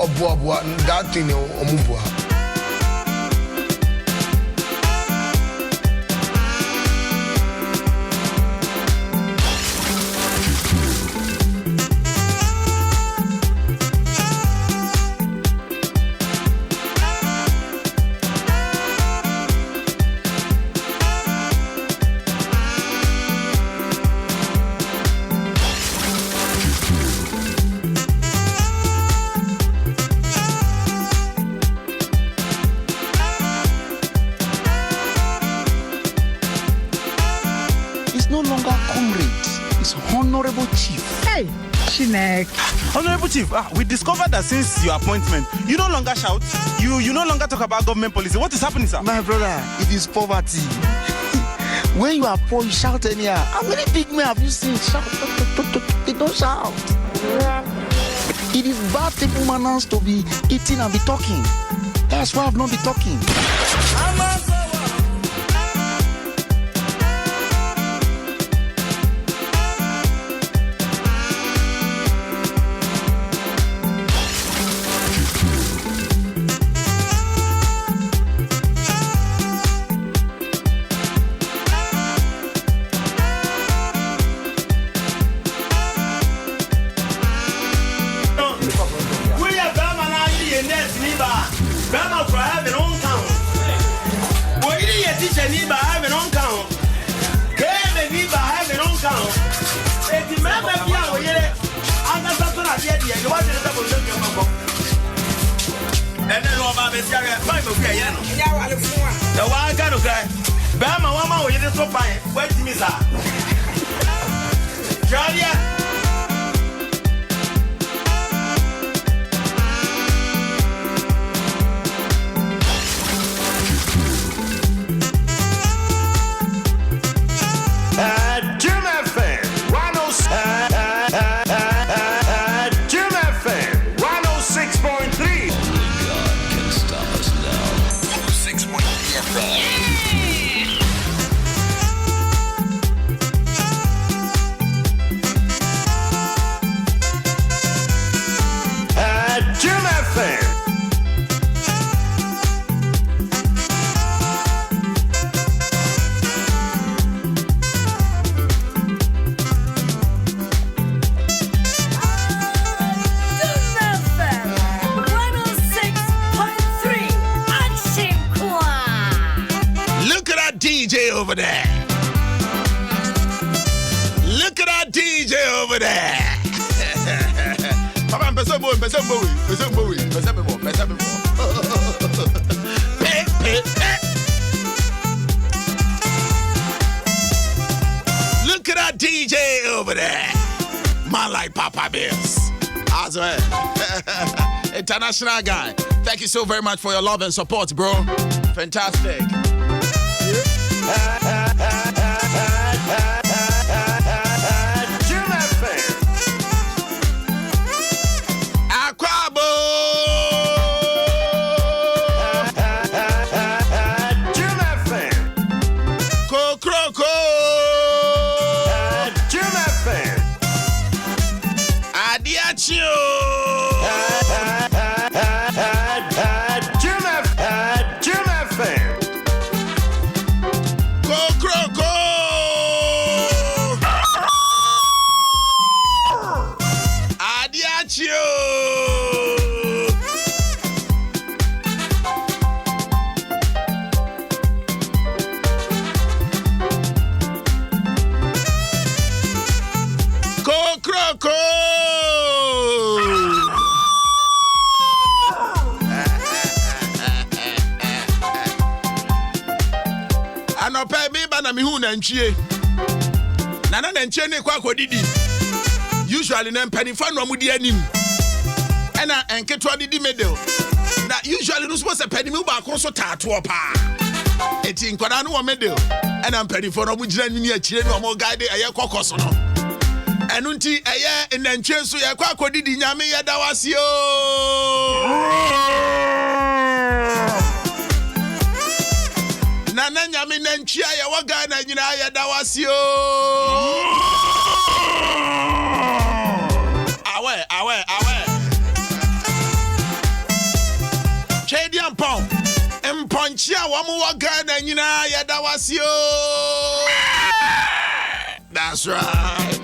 Obuabua, that thing, Omubua. Honorable Chief. Hey, Shinek. Honorable Chief, we discovered that since your appointment, you no longer shout, you no longer talk about government policy. What is happening, sir? My brother, it is poverty. When you are poor, you shout anyhow. How many big men have you seen shout? They don't shout. It is bad table manners to be eating and be talking. That's why I've not been talking. Over there. Look at that DJ over there. Papa, look at that DJ over there. Man like Papa Bills. As well. International guy. Thank you so very much for your love and support, bro. Fantastic. Nana nenche ne kwa kodidi. Usually na mpanifa no amudi anim. Ena enketwa didi medel. Na usually no suppose panimu ba akroso tato pa. Eti nkwada no wo medel. Ena mpanifo no mugina ni akire no mo guide eye kokoso no. Enu nti eye nenche so ye kwa kodidi nyame ye dawase Nana nyame nanchia ya waga na nyina ya dawasio. Awe. Chedian Pong. Mponchia wamu Ghana nyina yada wasio. That's right.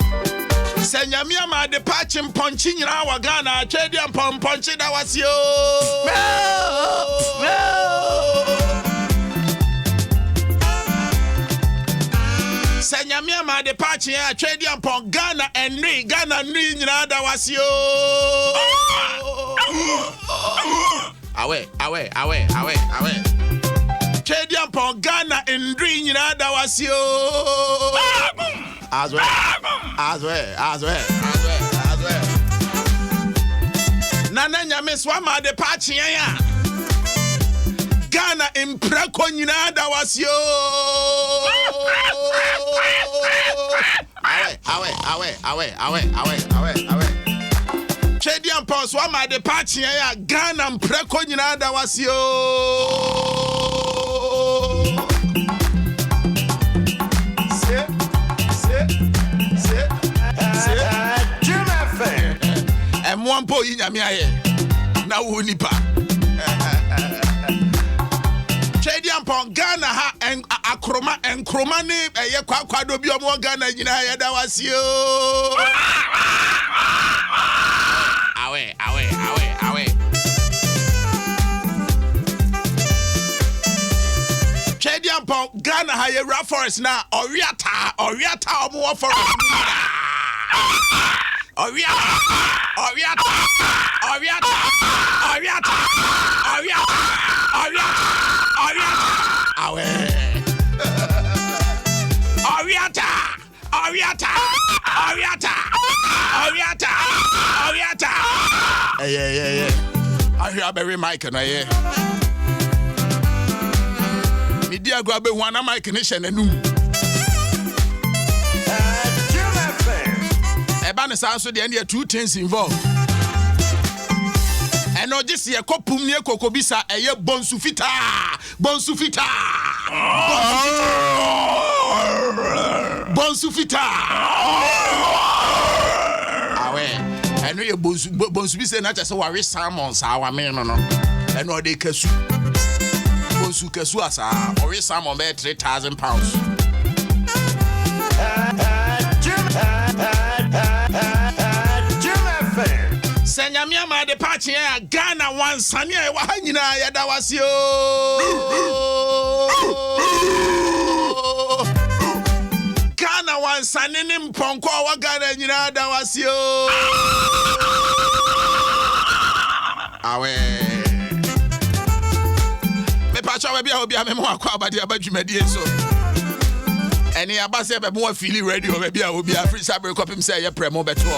Senyamia ma de patch mponchi nyina wa Ghana Chedian Pong ponchi da wasio. Senyamia ma de patch ya Chedian Pong Ghana nri nyina da wasio. Awe. Chedian Pong Ghana nri nyina da wasio. As well. Nana nyame swama de pachi ya. Ghana impreko nyina da wasio. Awe. Chedian Pong swama de pachi ya. Ghana impreko nyina da wasio. Mwampo yinyamia ye na wunipa Chedian Pong Ghana ha enkroma ni eye kwado bi omo Ghana nyina ye da wasio awe Chedian Pong Ghana ha ye forest na oriata omo forest Oriata. Awe. Oriata. Yeah. I hear very mic and I media grab one mic and Ebane sounds so the end 2 things involved. And no just see a copum near Kokobisa, a year Bonsufita. Awe. And we Bonsubisa not just worry salmons, our men, no. And no they casu. Bonsu casuasa, or salmon bear £3,000. Senyamia ma de pachi ya Ghana wansania wa hanyina yada wasio. Ghana wansanini mponko wa Ghana nyina yada wasio. Awe. Me pacha we bia obi amemo akwa abadi abadwumadi enso. Eni abase be mo afili radio we bia obi afri sabre kopim say ye premo beto.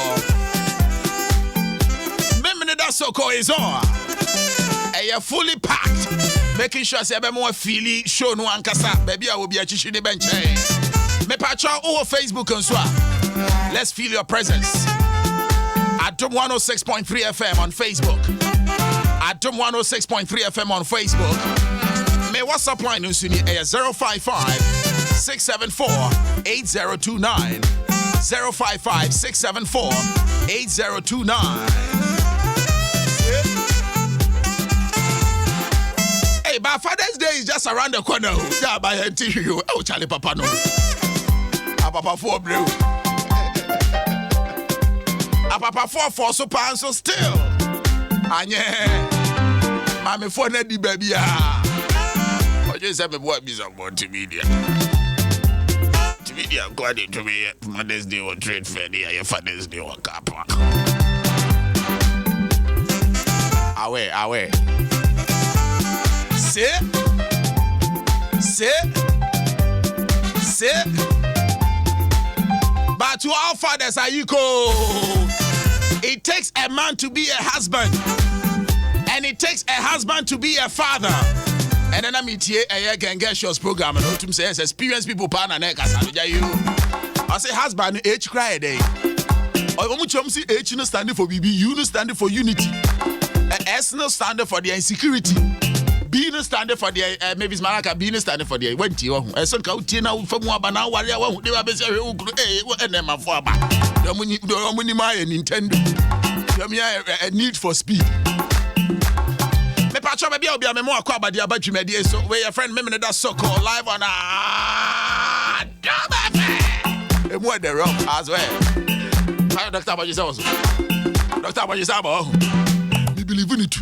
Memeneda Sokooo is on. And you're fully packed. Making sure say more feely show no ankasa. Baby, I will be a chichi de bench. Me patch over Facebook and so. Let's feel your presence. Adom 106.3 FM on Facebook. Adom 106.3 FM on Facebook. Me WhatsApp line usuni 055-674-8029. 055-674-8029. But Father's Day is just around the corner. Yeah, by you. Oh, Charlie Papa no. Papa 4 blue. Papa 4 so pan so still. Anye. Mami 4 nedi baby. What you say me boy be some more to media. To media glad to me Mother's Day or trade fair there. Father's Day or car park. Away. Sit. But to our fathers, it takes a man to be a husband, and it takes a husband to be a father. And then I'm here can get your program and to say experienced people pan and I say husband H cry day. Or say H no standing for BB, U no standing for unity, S no standing for the insecurity. B no standing for the maybe it's Malaka, B no standing for the went you. I said, Kautina from Wabana, Waria, they were busy, and then my father. The money, my Nintendo. A need for speed. Me patch up Baby, I'll be a memoir about the Abajumedi. So, where your friend Memeneda Sokooo live on Adom. And what the rock as well. Dr. Abajisa also. Dr. Abajisa, you believe in it.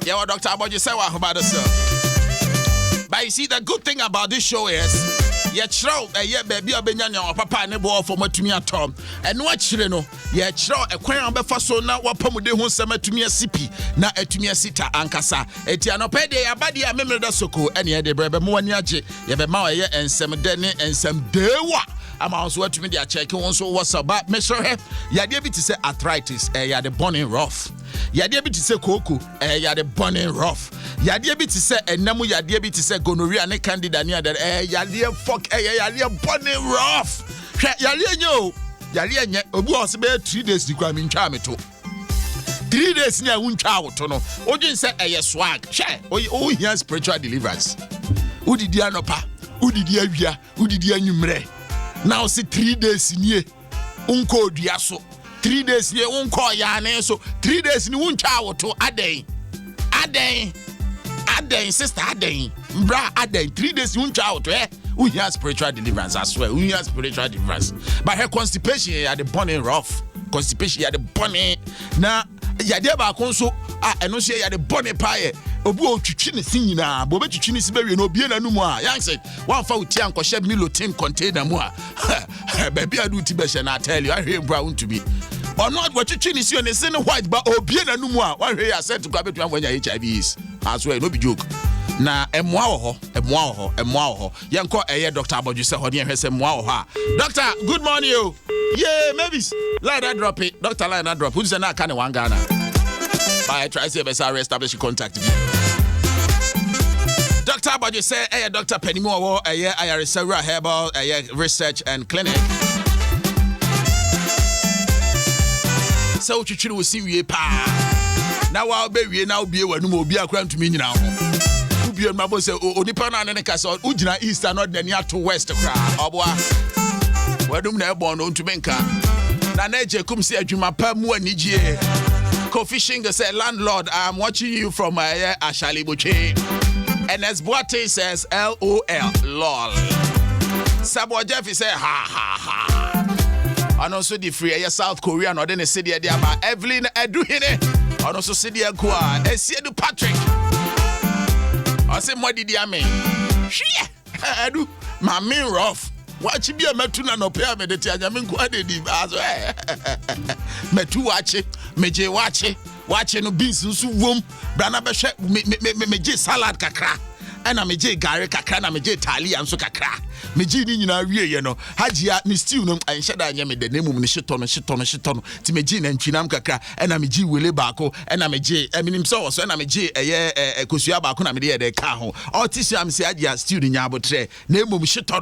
Yeah, what Dr. Abajisa about yourself. But you see, the good thing about this show is. Yeah, chro, yeah, baby, Obenya, or papa, and boy for what to me at Tom. And what you know, yeah, chro, a quail befaso now, what Pomude who summer to me a sippy, now to me a sita, Ankasa, Etiano Pede, a body, a Memeneda Sokooo, and yeah, the brother Moaniaji, Yabema, and some Denny, and some Dewa. I'm also to me, they are checking also what's about Mr. He, Yadiabi to say arthritis, yeah, the bonny rough. Yadiabi to say cocoa, yeah, the bonny rough. Yadiabi to say, and Namu Yadiabi to say gonorrhea and candida near that, Yadia fuck, Yadia bonny rough. Yalia, no, Yalia, was about 3 days to come in Chamito. 3 days near Unchao, or just say a swag, share, oh, he has spiritual deliverance. Who did Yanopa? Who did Yavia? Who did Yanumre? Now see 3 days in ye, unko diaso. 3 days ye unko yane so 3 days ni uncha to Adom. Adom, sister Adom. Bra Adom, 3 days uncha to we have spiritual deliverance, I swear. We have spiritual deliverance. But her constipation had the bonnet rough. Constipation had the bonnet. Now Yadeba conso and no say had the bonnet pie. Obu chuchine sinina bobe chuchine sibe no bie na numu a yan say one fa uti anko she milo tin container mu a baby adu ti be she na tell you I hear bra want be or not what chuchine si on sin white but obie na numu a one hear said to go betu anwanya HIV is as well no be joke na emwa wo ho yanko eye Dr. Aboju se ho de hwese emwa wo ha doctor good morning you yeah maybe line that drop it doctor line that drop who say na ka ne wan Ghana I try to see if I establish contact me. Dr. Aboju say, hey, Dr. Pennymo, I research herbal research and clinic. So you will see we pa. Now I'll be now be a no be a crime to me now. Who be on my boss say, Onipana and Castle, Ujina East and not near to West. Obwa. Where do you born on to Benka? Naneje come see a Juma Pamu and Nijie. Fishing say landlord I'm watching you from Ashali Buche and as Boate says LOL lol Sabo Jeffy say ha and also the free South Korea and then city there about Evelyn Eduhine and also city Kwa Esiedu Patrick I say what did you mean Edu my mean rough watch be a metuna no pay me the tiamin kwa de di aso metu watch meje watch no beans nso wom brana be hwe meje salad kakra ana meje gare kakra na meje talia nso kakra meje ni nyina wie ye no hajia ni stew no anhye da anya me de nemum ni hyeto no ti meje na ntwinam kakra ana meje wele baako ana meje eminim so so ana meje kosua baako na mede ye de ka ho otisi am se hajia stew ni nyabotre nemum hyeto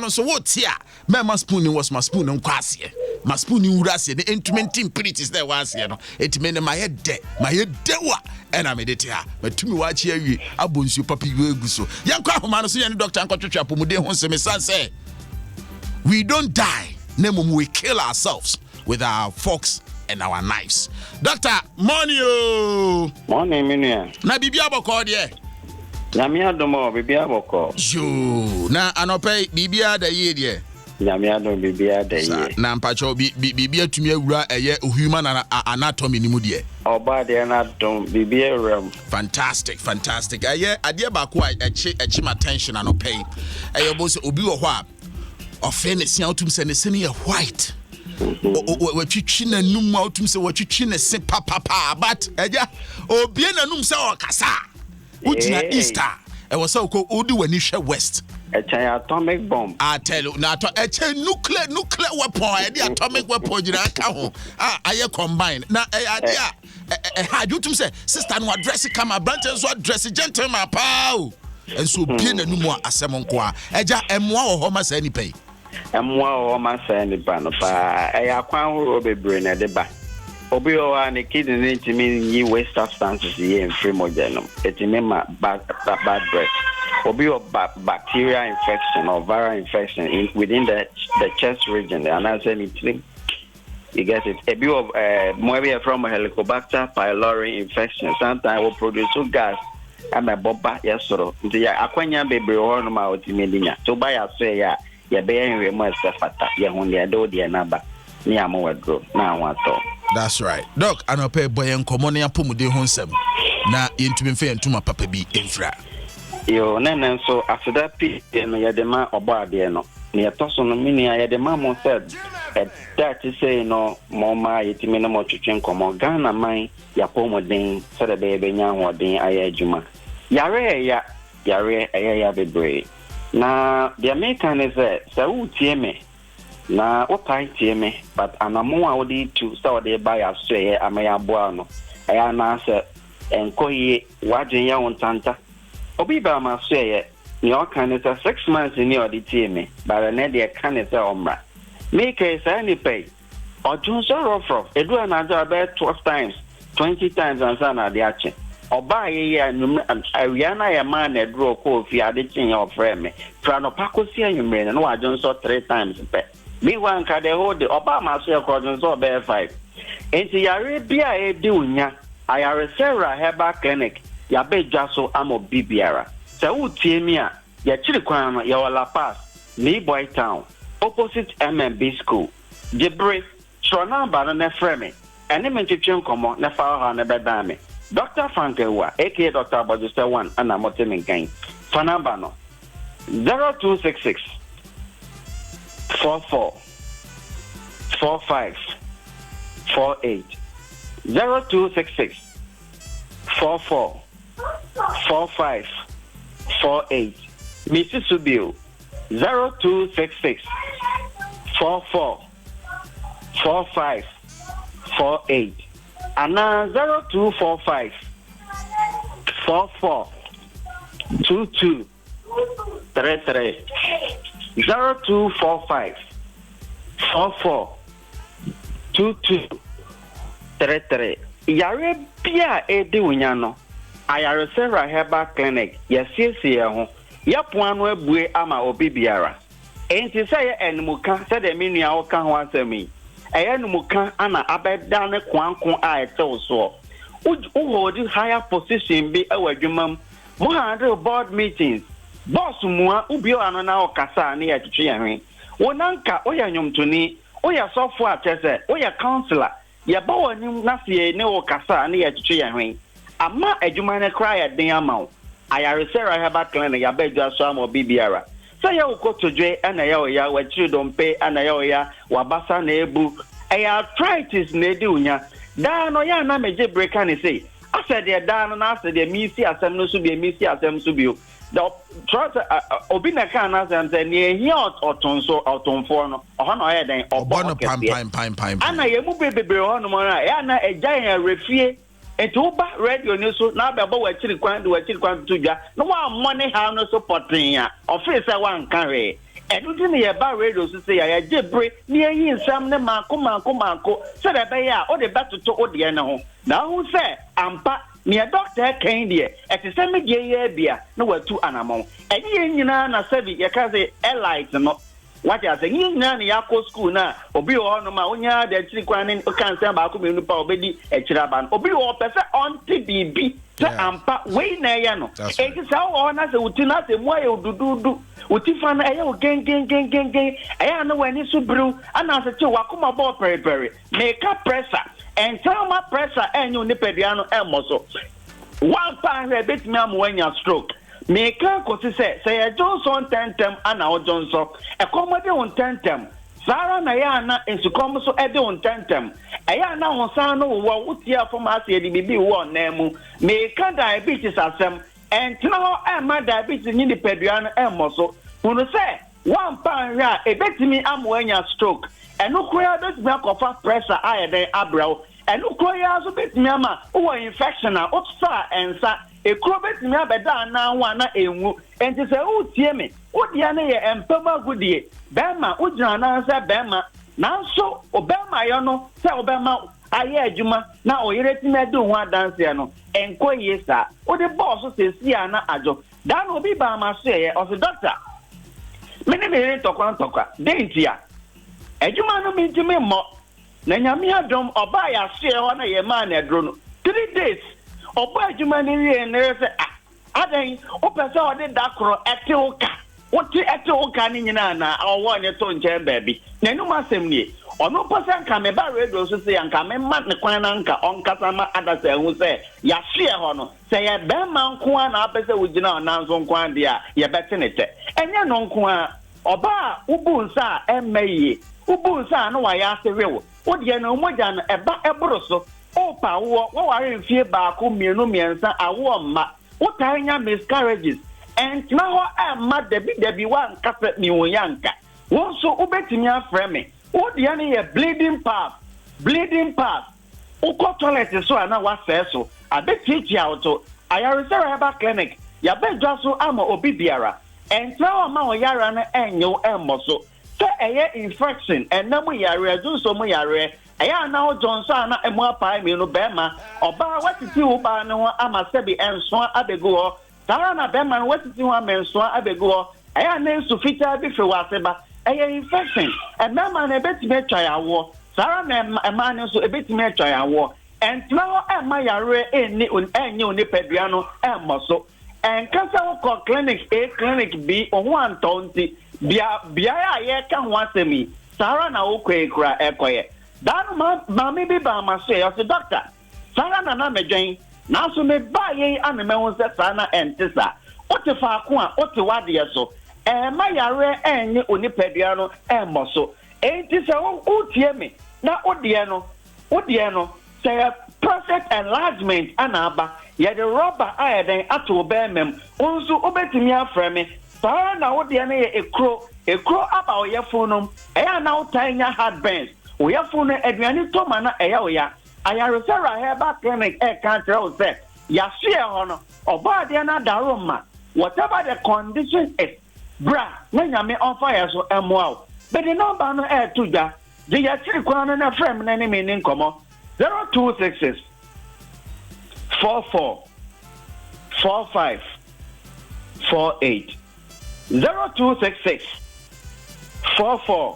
no so wotia me ma spoon was my spoon nkwase my spoon wurase the instrument impurities there was you know it mean my head wa ana me de tia matumi wa chi awie abonsu papi egu so yankwa homa no so ye doctor ankotwetwa pomude ho se me say we don't die nemum we kill ourselves with our forks and our knives. Doctor morning minua na bibia boko de nyame adomo bibia boko jo na anope bibia da ye de nyame adom bibia da ye na mpacho bibia tumi awura eye human anatomy ni mu de oba de na adom bibia ram fantastic eye ade ba ko echi my attention anope eye bo se obi wo ho a ofene sia otum se ne sene ye white watwitwi nanum otum se watwitwi ne se papa but eja obi nanum se okasa utina easter e wo se ko odi wani hwe west a atomic bomb. I tell you, now a nuclear weapon, the atomic weapon, you know, I combine. Now, idea, how do you say, sister, no dress it, come a branches, what dress it, gentleman, pow. And so, being a number as a monqua, Eja, and more homas any pay. And more homas any panopa, I acquire a brain at the back. Obio and the kid in it mean ye waste substances here in Frimogenum. It's in my bad breath. Obio bacterial infection or viral infection within the chest region, and I said anything. You get it? A bit of maybe from a Helicobacter pylori infection. Sometimes will produce gas. I'm a boba, yes, so the Aquania baby or no out in Medina. To buy a say, ya bearing remote fata, ya only a do the number. Near more grow. Now, one thought. That's right. Doc, I know pay boy and commonia pumude honsem. Na into me fair to my papa be infra. Yo, Nan, so after that, and ya the man or bardiano. Near Tosson, mini, I had the mamma said, that is say no, Moma, it minimum to drink or Ghana mine, ya pomo ding, said a baby young or ding, I juma. Yare, ya be brave. Now, the American is that, so me. Na opai tie me but anamo a odi to so dey buy asue amaya boano aya na se enkoye wadwen ya wontanta obi ba ma asue ni o kan is 6 months ni odi tie me but na dey kan is omra make say ni pay odun so rough edu anaja about 12 times 20 times answer na dey ache oba ye awia na ya man na dro ko fi ade chin ya ofre me fra no pakosi anwumre no wadun so 3 times pe me one can hold the Obama say according to bear 5. Enti yare bia e di unya ayare Sarah Herbal Clinic ya be jaso amo bibiara. Se utie mi a ya chiri kwan no ya wala pass ni boy town opposite MMB school. Jebre trona ba no na frame ene me twetwe nkomo na fa ha na beda me. Dr. Frankewa aka Dr. Bojusta 1 ana motemi nkan. Fa number no 0266 44 45 48 0266 44 45 48 Mrs. Subio 0266 44 45 48 and 0245 44 22 33 0245 44 22 33 yare bia edi unyano ayare Sarah Herbal Clinic yesiesie ho yapoano abue ama obi biara enti say enmuka say de menua o ka ho asemi enmuka ana abeda ne kwankon a etew so u hold higher position bi awadwumam mo handle board meetings boss mua ubio anona okasa na ya twetwe yanwe wonanka oya nyomtoni oya software tese oya counselor ya bawani na sie ne okasa na ya twetwe yanwe ama adwuma ne cry den amaw ayare Sarah Herbal Clinic ya bedwa so am obibiara say ya ukotodwe ana ya oya wachiri dompe ana ya oya wabasa na ebu eya arthritis na edi unya da no ya na meje breaker ni say asede da no na asede mi si asem no so bi mi si asem so bi the trust obi na kan na say na ehia otonfo no oho na oya den obo pam ana ye mu bebebre ho no na ya na eja ya refie eto ba radio ni so na ba wachiri kwan tuja no wa money ha no support ya office wan kan re eduji ni ye ba radio so say ya jebre ni eyi nsam ne mako so da be ya o de batoto o de na ho na hu say ampa ni doctor kan de e se me je ye bia na watu anamon enye nyina na sevi ye ka say elite no what you say nyina ni yakọ school na obi ho no ma onya de chiri kwan ni kan say ba ko me nu pa obedi e chira ba obi ho pese on tbb se ampa we na ye no e ti sa ho na se uti na se mo ye odududu uti fa na ye o gen e na wani so bru ana se che wakoma bo periperi make pressure and thermal pressure enyo ni pedua no e mo so one time e betimi am wanya stroke Meka kosi say Johnson tentem ana o Johnson e komode on tentem Sara na ya na ensukom so ede on tentem e ya na ho san no wo wutia from ase di bibi wo na mu meka diabetes asem entina ho e ma diabetes ni pedua no e mo so unu say one pound ya e betimi amwanya stroke enu koya betimi akofa pressure aye den abrawo enu koya so betimi ama wo infection a otsa ensa ekrobet mi abeda na wa na enwu enti se utie me odia na ye empama gudie bema ujina na se bema nanso obema yo no se obema aye adwuma na oyereti me do ho adanse no enko yesa ode boss se sia na ajo dan obi ba ma so ye o se doctor me ne me tokwa dentia adwuma no mi ntimi mo na nyame adom oba ya hye ho na ye ma na edro no 3 days oba adwuma ni wie na say adan o pese o de dakoro eteoka wote eteoka ni nyina na owo ne to nche baabi na enu masem ni ono pese nka me ba radio so say nka me ma ne kwan na nka onkasa ma adasa hu say ya hye ho no say ye be ma nko a na pese wo gina onanso nko a de a ye bete ne te enye no nko a oba ubu nsa emeye ubu nsa no wa ya sewewo wode na omoja no eba eboro so opa wo ware mfie baako mienu miensa awo mma wotanya miscarriages and na ho amma debi wan kasa mi wonyanka won so ubetimi afre me wode na ye bleeding path uko toilet so ana wase so abetichi auto ayaresera heba clinic ya bedwa so ama obi biara and na ma o yara na enyo emmoso se eye infection enamu yare adunso mu yare aya na o Johnson na emu apa mi no bema oba watiti wo ba ne ho ama sebi enso abegu ho sara na bema no watiti ho amenso abegu ho aya na ensu fita bi fe waseba aya infection enama na ebetime atwa yawo sara na ema ne so ebetime atwa yawo entna ho ema yare enni enye oni padua no emmoso enkasa wo ko clinic B oho antonti bia ya ye ka ho asemi sara na wo kwekura ekoye dan ma me bi ba ma say as a doctor sara na medwen na so me ba ye aneme ho se sana entisa ote fa ko a ote wade so ma yare enye onipadua no emmoso entisa wo tie me na odie no say prostate enlargement anaba ye the rubber ayeden ato be mem onso obetimi afre me sara na odie no ye ekro aba oyefunum eya na utanya heartburns oyefunum aduane toma na eya oya ayaresera heba clinic cancer o say ya hye ho no oba de na daroma whatever the condition is bra na nyame on fire so emoa but the number no tuja the ya chiri kwan na frame na ni me ni nkomo 0266 44 45 48 0266 44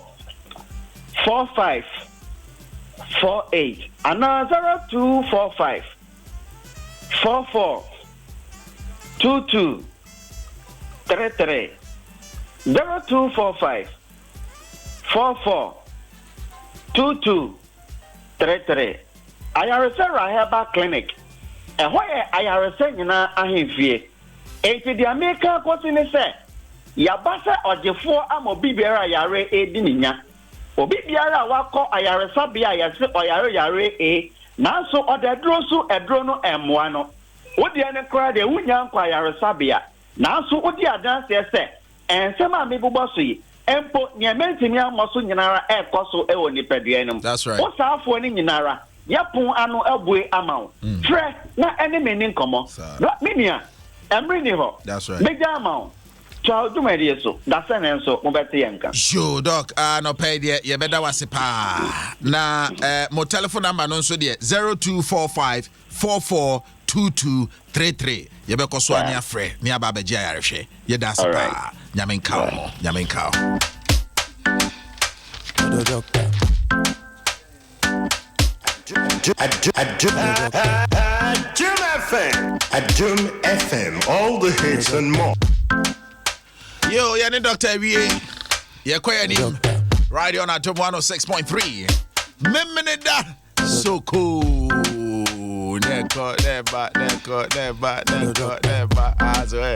45 48 and 0245 44 22 33 0245 44 22 33 ayaresera heba clinic ehoye ayarese nyina ahemfie enti di America kwesi ne se yabasa ojefo amobi biara yare edininya obi biara wakọ ayaresa bia yase oyare nanso odedro so edro no emmoa no wodi ene kra de wunya nkwa ayaresa bia nanso wodi adanse se ensema mebubo so yi empo nyamantimi amoso nyinara ekoso ewo nipadua enum osafo ni nyinara yapon ano abue amawo frɛ na ene meni nkomo no minia emri ni ho that's right meja amawo Ciao, do my dear so. That's an answer. Mobile sure, doc. No pay there. You better was a pa. Na mo telephone number no so there 0245 442233. You better call so near free. Near Baba Jayarche. You that's a pa. Nyamin cow. Adom FM. All the hits and more. Yo, yani Dr. V.A. Yeah, kwaya ni radio on Adom 106.3. Memeneda Sokooo. Neko, neba. Azwe.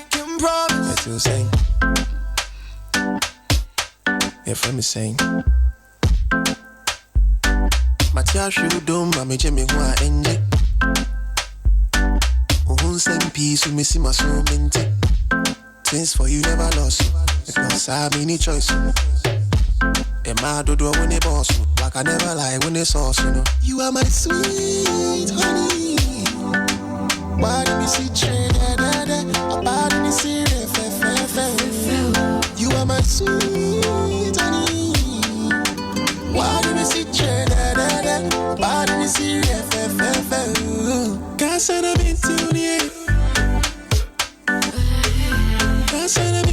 Can promise. That's what I'm saying. Yeah, from me saying. Matia shudum mame jeme hwa enje ohun sem peace we see my soul mente things for you never lost because I have any choice e ma do when they boss like I never lie when they sauce you are my sweet honey why do me see train about me see you are my sweet honey why do me see train body me see Can't send them into the air. Can't send them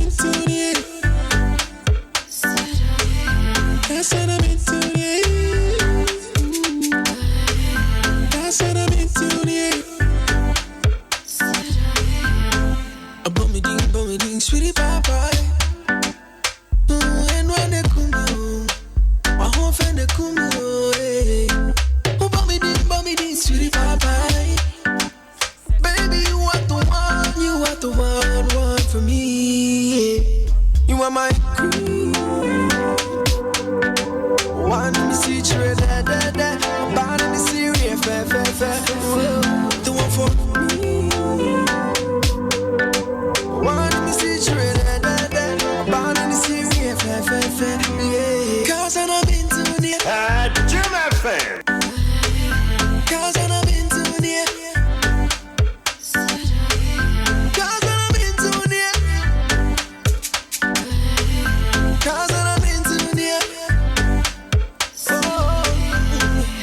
my queen. One in the sea, da da da. Bad in the sea, fair. The one for me. One in the sea, da da da. Bad in the sea, fair. Cause I'm not been too near. Jim FM. Cause I'm not been too near. Cause I'm not been too near. Cause I'm not been too near.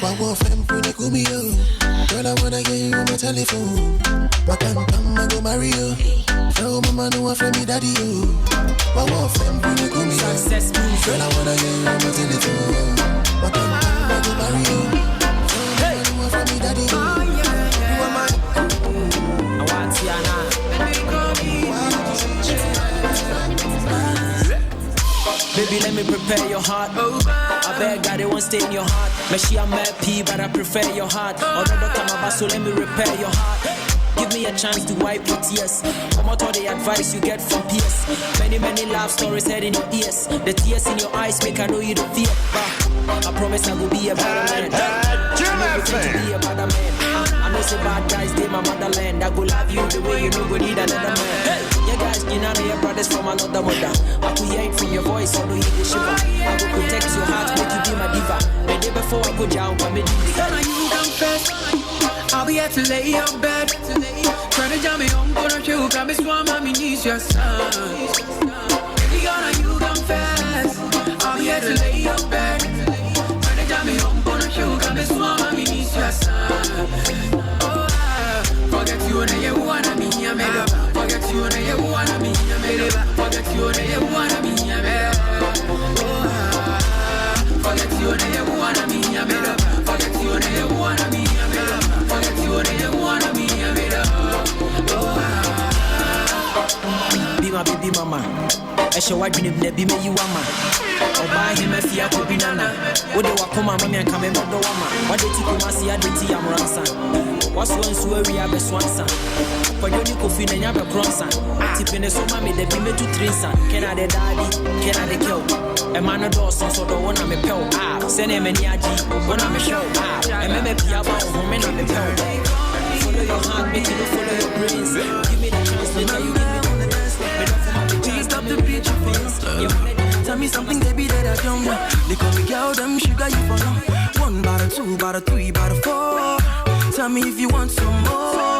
What wolf and put a gummy? Girl, I wanna get you on my telephone. What can come, I go marry you. Tell mama no one from me daddy you. What wolf and put a gummy? Success means. Girl, I wanna get you on my telephone. What can come, I go marry you. Tell mama no one from me daddy you. You are my. I want you now. Baby, let me prepare your heart. I beg God, it won't stay in your heart. Maybe I'm mad P, but I prefer your heart. Although come about, so let me repair your heart. Give me a chance to wipe your tears. Come out all the advice you get from peers. Many love stories head in your ears. The tears in your eyes make I know you don't fear. I promise I will be a better man. I be a better man. I know say bad guys, they my motherland. I go love you the way you know go need another man. Hey, yeah guys, you know your brothers from another mother. I could hear it from your voice, although you the shiver. I go protect your heart, make you be my diva. The day before I go down, come in. Son, you come first. I'll be here to lay your bed. Trying to jam me home, gonna show, grab me swam, mommy needs your son. Baby, gonna you come fast. I'll be here to lay your bed. Trying to jam me home, gonna show, grab me swam, mommy needs your son. Oh, forget you and you wanna be a man. Forget you and you wanna be a man. Forget you and you wanna be a man. Forget you and you wanna be a man. Forget you and you wanna be a man. Forget you and you wanna be a man. Be my baby mama. I shall watch him, be me you mama. Or buy him a Fiat Binana. What do I come, mommy, and come and the woman? What did you come and see? I did see I'm ransom. What's one story? I have a swanson. For you, you could feel and have a bronson. Tipping a summer, made the payment to Trinson. Can I the daddy? Can I the kill? A man of Dawson, so the one I'm a pill. Send him any IG when I'm a show. And I'm a Piaba, woman on the pill. Follow your heart, make you follow your brains. Give me the chance, later you give me the best. Please stop the bitch you face. Tell me something, baby, that I don't know. They call me girl, them sugar you for now. 1 bottle, 2 bottle, 3 bottle, 4. Tell me if you want some more.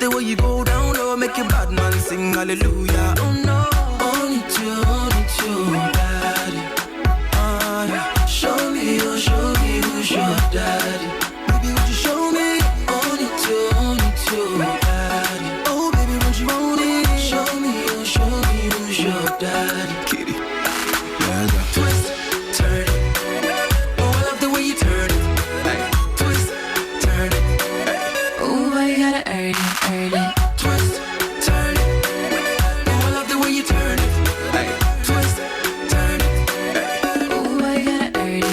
The way you go down low, make your bad man sing hallelujah. Oh no, only two, daddy. Show me who's your daddy. Baby, would you show me? Only two, daddy. Oh baby, won't you want it? Show me who's your daddy. Kitty, twist, turn it. Oh, I love the way you turn it. Hey. Twist, turn it. Hey. Oh, I gotta earn it. Twist, turn it. Oh, I love the way you turn it. Hey. Twist, turn it. Hey. Oh, I gotta earn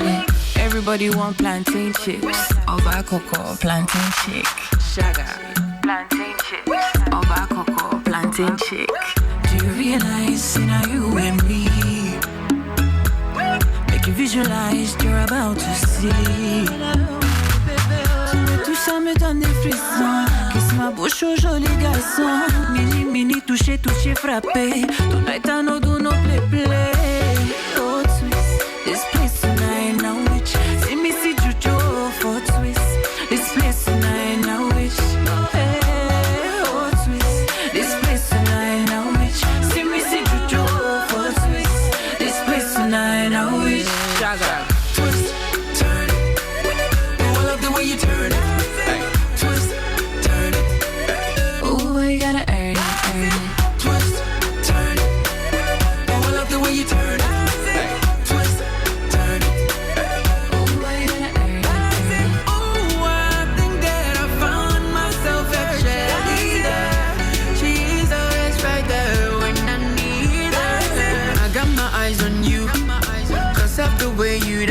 it. Everybody want plantain chips. Oba cocoa, plantain chick. Sugar, plantain chick. Oba cocoa, plantain chick. Do you realize now you and me? Make you visualize you're about to see. Tout ça me donne des frissons. Kiss ma bouche au joli garçon. Mini, touché, frappé. Tonight I know do no play. Oh twist, this place tonight now which. See me see Juju for twist. This place tonight now which. Hey, oh twist, this place tonight now which. See me see Juju for twist. This place tonight now which. Shaga. Twist, turn it. Oh, I love the way you turn it. Hey. Twist, turn it. Hey. Oh, I gotta earn it. Twist, turn it. Oh, I love the way you turn it. Hey. Twist, turn it. Hey. Oh, I gotta earn it. Oh, I think that I found myself a cheerleader. She's always right there when I need her. I got my eyes on you, 'cause of the way you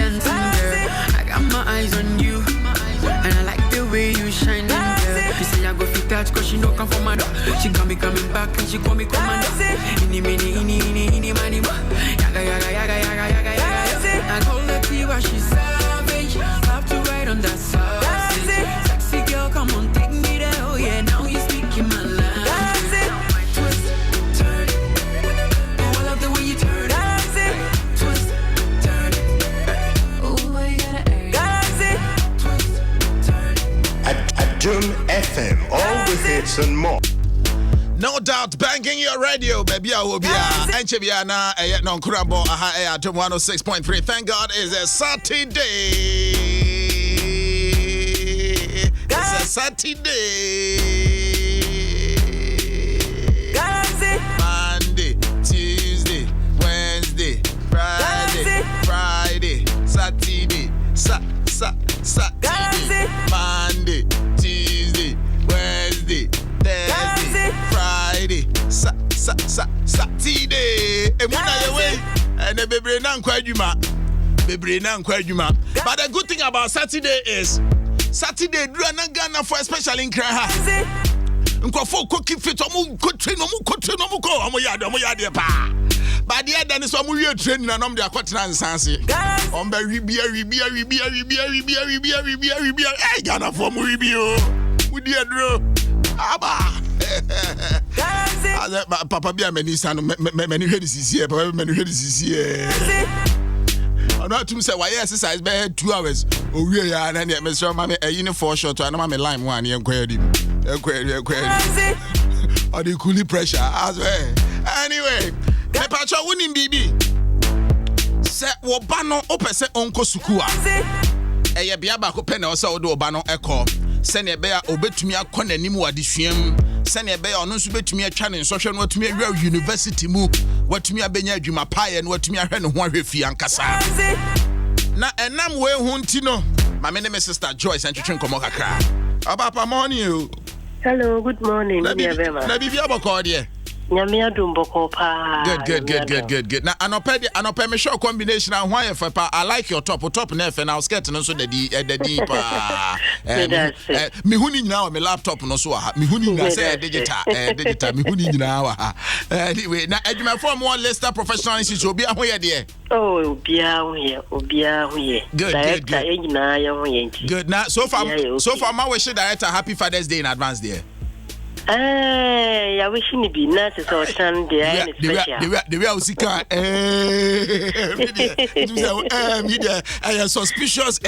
window, come for my door. She got me coming back and she call me commando. Ini mani mo. Yaga. I call her Tiva, she's savage. Have to ride on that sausage. Sexy girl, come on, take me there. Oh yeah, now you speaking my language. Twist, turn. Oh, I love the way you turn. Twist, turn. Oh, I gotta earn. Twist, turn. Adom FM, all the hits and more. No doubt, banging your radio, baby. I will be and Chebiana, no Kurabo, aha, Adom 106.3. Thank God it's a Saturday. It's a Saturday. Monday, Tuesday, Wednesday, Friday, Saturday, Saturday, Monday, Tuesday, Wednesday, Thursday, Friday, Saturday. And the baby nan kwadwuma. But the good thing about Saturday is Saturday do na Ghana for especially in Kra. Nkofo ko keep fit omu ko train omu yade pa. But the other is omu we train na nom de akwatena nsanse. Omba ribia. Hey Ghana for mu ribio. Mudi adro. Aba. Papa bia mani sanu mani hwedi sisi papa mani hwedi sisi I know to say why exercise be 2 hours. Oh we ya na me Mr. Mama e for short to na me lime one e kwedi. Or the coolie pressure as well. Anyway, me pacho woni bibi. Se wo ba no opese onko sukua. Eye bia ba ko pe na o se wo do ba no ekọ. Se ne be a obetumi akọ nanim wadesuam. Se ne be a ono nso betumi atwa ne nsohwe no watumi awia university mu. Watumi abenya adwuma pae no watumi ahwe ne ho ahwefi ankasa. Na enam we hu ntino. Ma me ne me sister Joyce antwetwe nkomo kakra. Abapa morning o. Hello, good morning. Na bibi aboko de. Nyame adom boko pa. Good. Na anope me show combination and why for pa I like your top na fe na skirt no so the pa. Me huni nyina me laptop no so ha. Me huni nyina say digital me huni nyina wa. Anyway, na adwuma for more Leicester professional institute obi ahoye de. Oh, obi ahoye. Good. Nyina ye hoye nti. Good. Na so far my wish director happy Father's Day in advance there. I wish you be nice so Sunday. The way I was media, I am suspicious.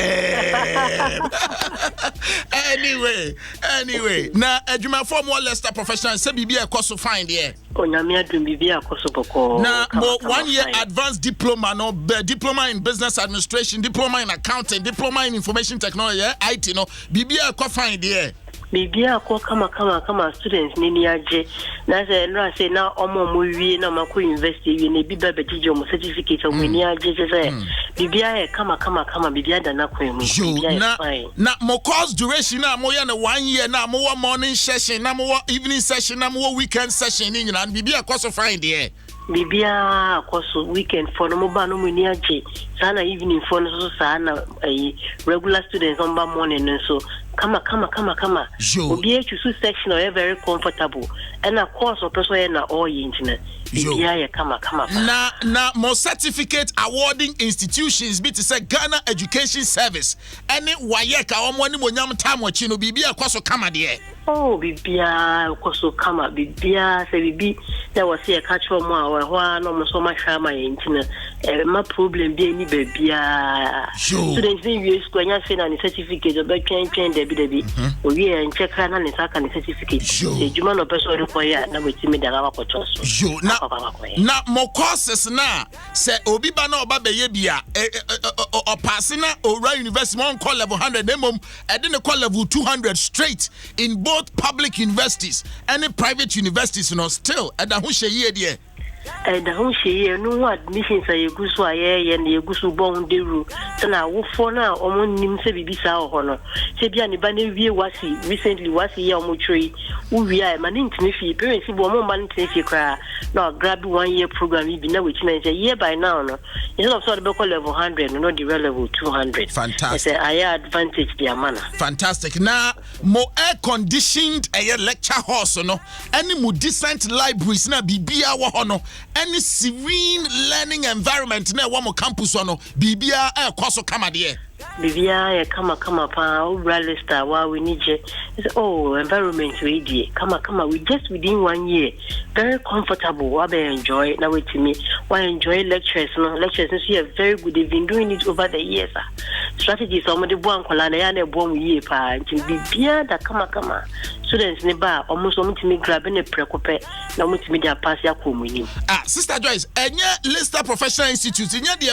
Anyway. Now, Ejuma for more Leicester professional, say be a course to find here. Now, 1 year advanced diploma, diploma in business administration, diploma in accounting, diploma in information technology, IT, be a course find here. Bibia ko kama students ni aje na say no say na omo mo wie na mako university wie na bi ba bejijo mo certificate mo ni aje say bibia e kama bibia da na kwen mu na mo course duration na mo ya na 1 year na mo morning session na mo evening session na mo weekend session ni nyina bibia course find there bibia course weekend for no mo ba no mo ni aje sana evening for no so sana regular students on ba morning so Kama. Obi choose section or very comfortable. And of course, or person na all internet. Kama. Na more certificate awarding institutions be to say Ghana Education Service. Any wayeka or money monyam time wachino bibia kwaso kama die. Oh, bibia kwaso kama bibia say bibi there was a catch for more or no so much shama internet. My problem be any bibia. Students in US kwanya say na certificate of train debi. We are in check na ni saka ni certificate. The juma no person require na wetimi da ga kwato so. Na more courses na say obi ba na oba beye bia or passing na Ora University one call level 100 mom and then call level 200 straight in both public universities and private universities still and who share here there. the whole share no admissions are a good so I and a good bone de ru. So now, what for now, or nim se bibisa or honor. Sebiani Bani wasi recently was a yamutri. We are man intimacy, parents, woman man intimacy cry. Now grab 1 year program, you be now which means a year by now. No, it's not sort of level 100, not the level 200. Fantastic. I advantage their manner. Fantastic. Now, more air conditioned a lecture horse, no, any more decent libraries, na bibia wa no, any serene learning environment, na one more campus, no, bibia air course come there. Bibia, come pa, Ralista, while we need you. Environment ready. Come, we just within 1 year. Very comfortable. What I enjoy now with me. Why enjoy lectures? No lectures. See, very good. They've been doing it over the years. Strategies. Somebody born kolana ya ne born year pa. Bibia da come. Students ne ba almost to me grabbing a precope. Now to me their pass ya kumini. Sister Joyce, enya Leicester Professional Institute. Enya the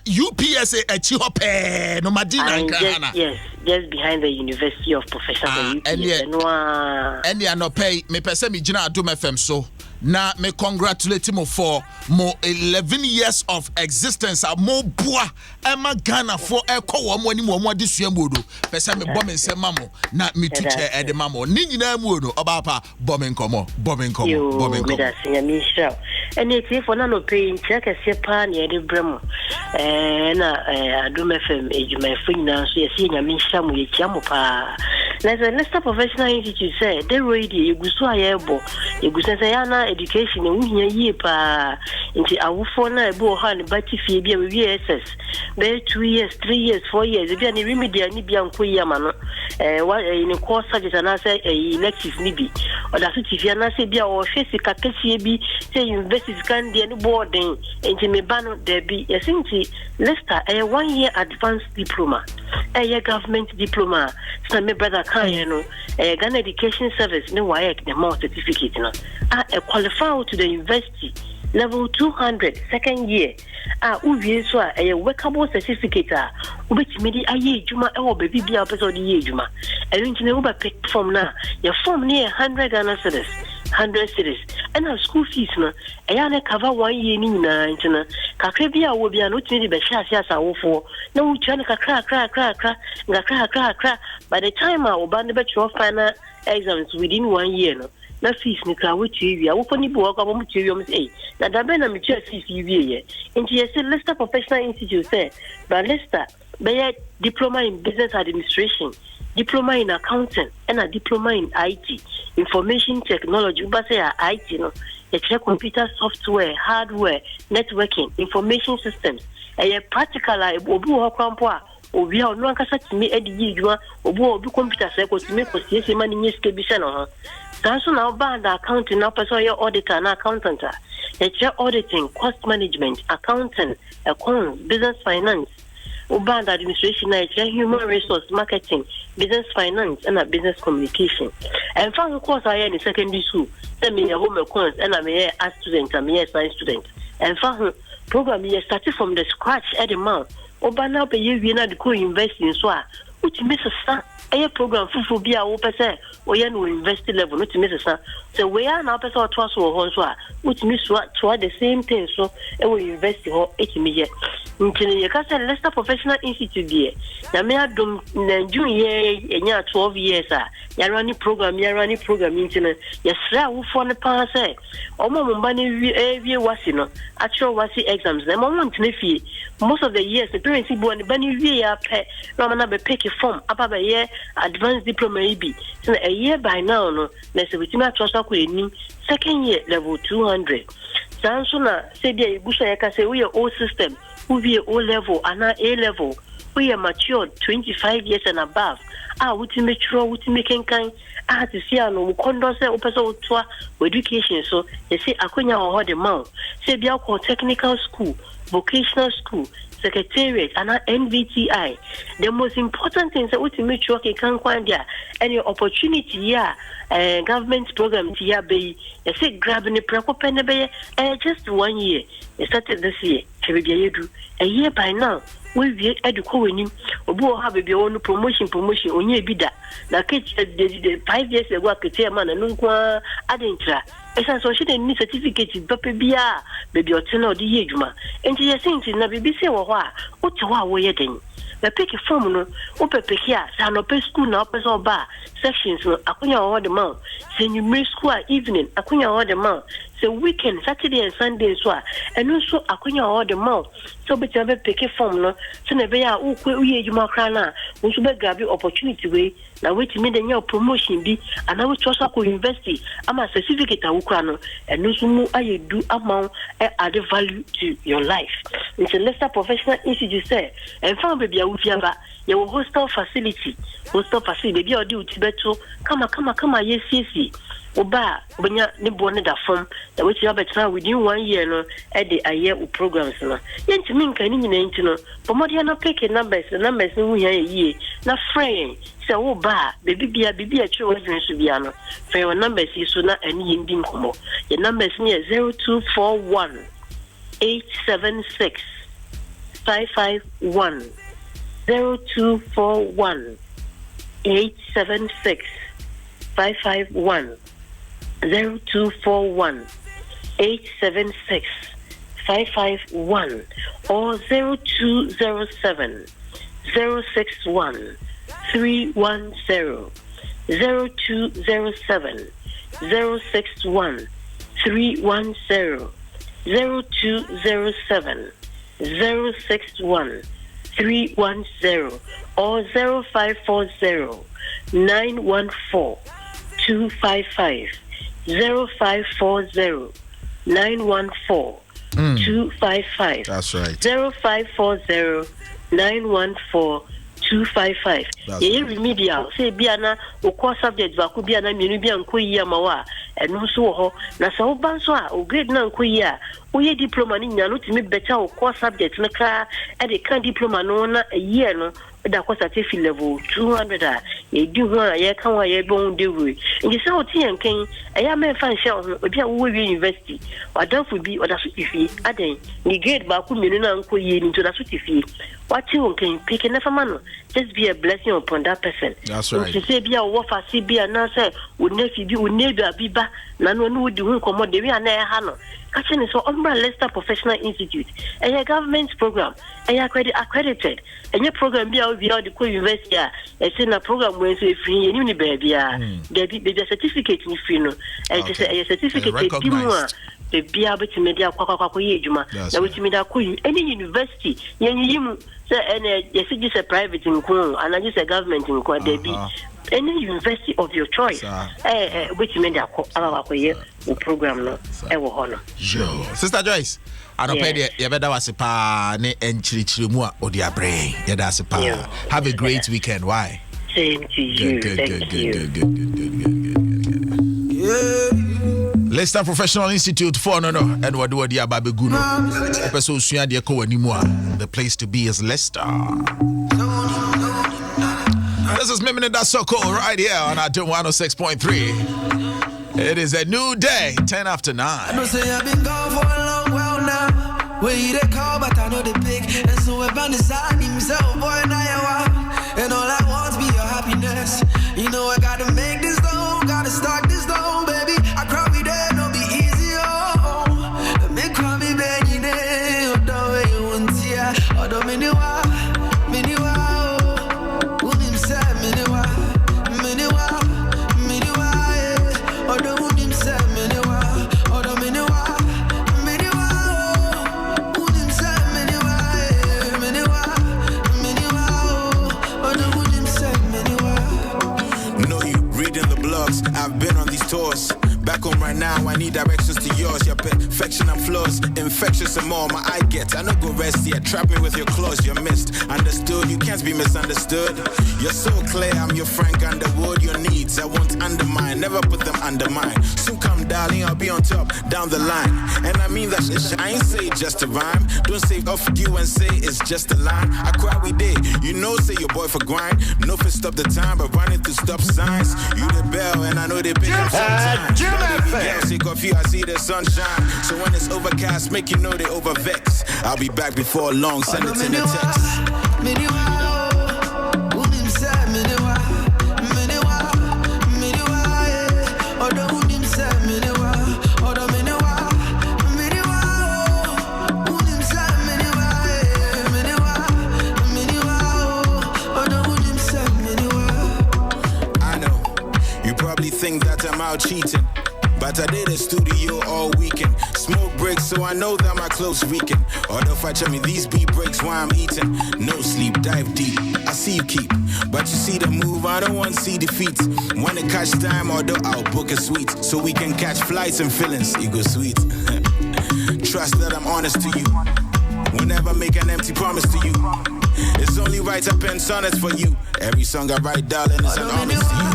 UPSA a chihope no Madina Ghana. Yes, just behind the University of Professional. And ya no pay me pese me jina Adom FM so. Na me congratulate him for more 11 years of existence. More boa Emma Ghana for a co one more this year modo. Pesa me bombing se mamo. Na me teacher at the mamo. Nina modo abapa bombing como. And it's for no paying check a sepan near the Bremo. Na Adom FM age my free now so you see Misha with Chamupa. Leicester Professional Institute say the radio you go so ayebo. You go say education ye pa into our phone bo han bati be VSS be 2 years 3 years 4 years be any remedy ni bia nko yama no in course subject na say elective ni bi or that tifia na say bia o hwesi kakesi bi say universities can dey no boarding into me bano there be esinti Leicester 1 year advanced diploma government diploma so my brother can Ghana Education Service no why the more certificate no qualify to the university level 200 second year uwie so a workable certificate ubetimi di aye adwuma e wo baby bia person di ye adwuma enti wo ba pick form na your form near 100 Ghana cedis 100 cedis and school fees no na cover 1 year ni na enti na kakra bia wo bia no timi di be hia asa wo fo na wo twa na kakra by the time wo ba ne be tro final exams within 1 year no na fees ni ka wetu wi a wo fo ni bu wo ka bo mutu wi o me na da be na me twa fees wi ye enti ye say Leicester Professional Institute say but Leicester be diploma in business administration, diploma in accounting and a diploma in IT information technology but say IT no ye computer software hardware networking information systems e practical obi wo kwampo a obi a no ankasa timi edi edwuma obi computer say ko timi ko sie mani nyeske bi se no ho sanso na oba da accounting na person your auditor na accountant auditing cost management accounting accounts business finance oba da administration na human resource marketing business finance and business communication and for course I in secondary school say me home accounts and I me as student and me science student and for program you started from the scratch at the month oba na be you na the co invest in so which miss a program fufu bia wo pese o ye no university level no to miss so we are now pese o to so ho so which miss to the same thing so e wo university ho etimi ye ntini ye ka say Leicester Professional Institute die na me Adom na June ye enya 12 years ya run program ntini ye sra wo fo ne pa say o mo mba ne wie wasi no actual wasi exams na mo ntini fie most of the years the parents bo ne ba ne wie ya pe no na be pick a form apa ba ye advanced diploma be so a year by now no na se bitima trust ko eni second year level 200 sanso na se dia igusa ya ka se we old system we O level and A level we are matured 25 years and above wuti mature wuti making kind to see no kondo se opeso to education so you see akonya ho the mount say bia ko technical school vocational school secretariat and NVTI the most important thing is that we make sure can find there any opportunity government program here be you say grabbing the precopen be just 1 year it started this year a year by now we educate we obo have be on promotion onye bi da na the 5 years ago akete man no kwa adentra esa so she dey certificate papa bia baby otena odi ye adwuma enti ye senti na bibi se wo ho a wo te ho a wo ye den na pick form no wo pepeki a sa no pe school na opeso ba sections no akunya wo de man se new school evening akunya wo de man se weekend Saturday and Sunday so a eno so akunya wo de man so be be pick form no se na be ya wo kwa ye adwuma kra na wo so be grab opportunity we na wait me the new promotion bi and I will trust ko university ama certificate awukra no eno so mu ayedu amount add value to your life. It's a Leicester Professional Institute say and found baby awufiaba your hostel facility baby odi utibeto kama yes oba obenya ne bone da form that which you have better within 1 year no e dey aye programs no yentimi nka ni nyina enti no pomodia no pick numbers no hu yan yie na friend say oba baby bia twa wadwen so bia no for your numbers so na ani yindi nkomo your numbers ni 0241 876 551 0241 876 551 0241 876 551 or 0207 061 310 0207 061 310 0207 061 310 or 0540 914 255 0540 914 255. That's right. 0540 914 255. Yeah, remedial. Say biana o core subject ba ku biana mienu bia nko yi amawa eno so ho na sa oban so a o grade na nko yi a o ye diploma ni nya no timi better o core subject na ka e de kan diploma no na a year no da ko certificate level 200 a e di ho a ye kan wa ye bon de we ngi sa o ti yan kan e ya me fan sha o bia wo we university wadanfo bi oda so tifi aden ni grade ba ku mienu na nko yi ni to da so tifi what you can pick never man just be a blessing upon that person. That's right. To say be a wafa si be na say would never be would never be ba na no no di hu komo de we na ha no catching so Umbrella Leicester Professional Institute a government program a accredited and your program be out the university a say na program when so free and uni baby there be certificate ni free no and just a certificate the be able to media kwa ye juma na we media ko any university yen say any yes just a private nko and just a government nko there be any university of your choice which media ko ye program no e wo hono Sister Joyce I don't pay the yebeda wase pa ne enchirichiremu a odi abre yeda se pa have a great weekend. Why? Same to you. Good. Yeah. Leicester Professional Institute for no and what do dia babeguno opeso usua de ko wanimu a the place to be is Leicester. This is Memeneda Sokooo right here on Adom 106.3. It is a new day, 10 after 9. I know say I've been gone for a long while now. Where you they call, but I know they pick. And so if I'm deciding himself, boy, now you are. And all I want be your happiness. You know I gotta make this though, gotta start this though, baby. I cry me there, don't be easy, oh. Make cry me begging there, oh, don't way you want to, oh, don't miniwa, oh, him say miniwa, oh, don't him say miniwa, oh, don't miniwa, oh, him say miniwa, oh, don't him say miniwa. Know you reading the blogs, I've been on these tours. Back home right now, I need directions to yours. Your perfection and flaws, infectious and more. My eye gets, I don't go rest yet. Trap me with your claws, you're missed. Understood, you can't be misunderstood. You're so clear, I'm your Frank Underwood. Your needs, I won't undermine, never put them under mine. Soon come, darling, I'll be on top, down the line. And I mean that shit, I ain't say just a rhyme. Don't say off you and say it's just a line. I cry we did, you know, say your boy for grind. No for stop the time, but running to stop signs. You the bell, and I know they pick up sometimes. Yeah, sick of you, I see the sunshine. So when it's overcast, make you know they overvex. I'll be back before long, send it in the text. I'm out cheating. But I did a studio all weekend. Smoke breaks, so I know that my clothes reeking. Although if I tell me these beat breaks while I'm eating. No sleep, dive deep. I see you keep. But you see the move, I don't want to see defeats. Wanna catch time, although I'll book a suite. So we can catch flights and feelings. Ego sweet. Trust that I'm honest to you. Whenever I make an empty promise to you. It's only right I pen sonnets for you. Every song I write, darling, is an honest to you.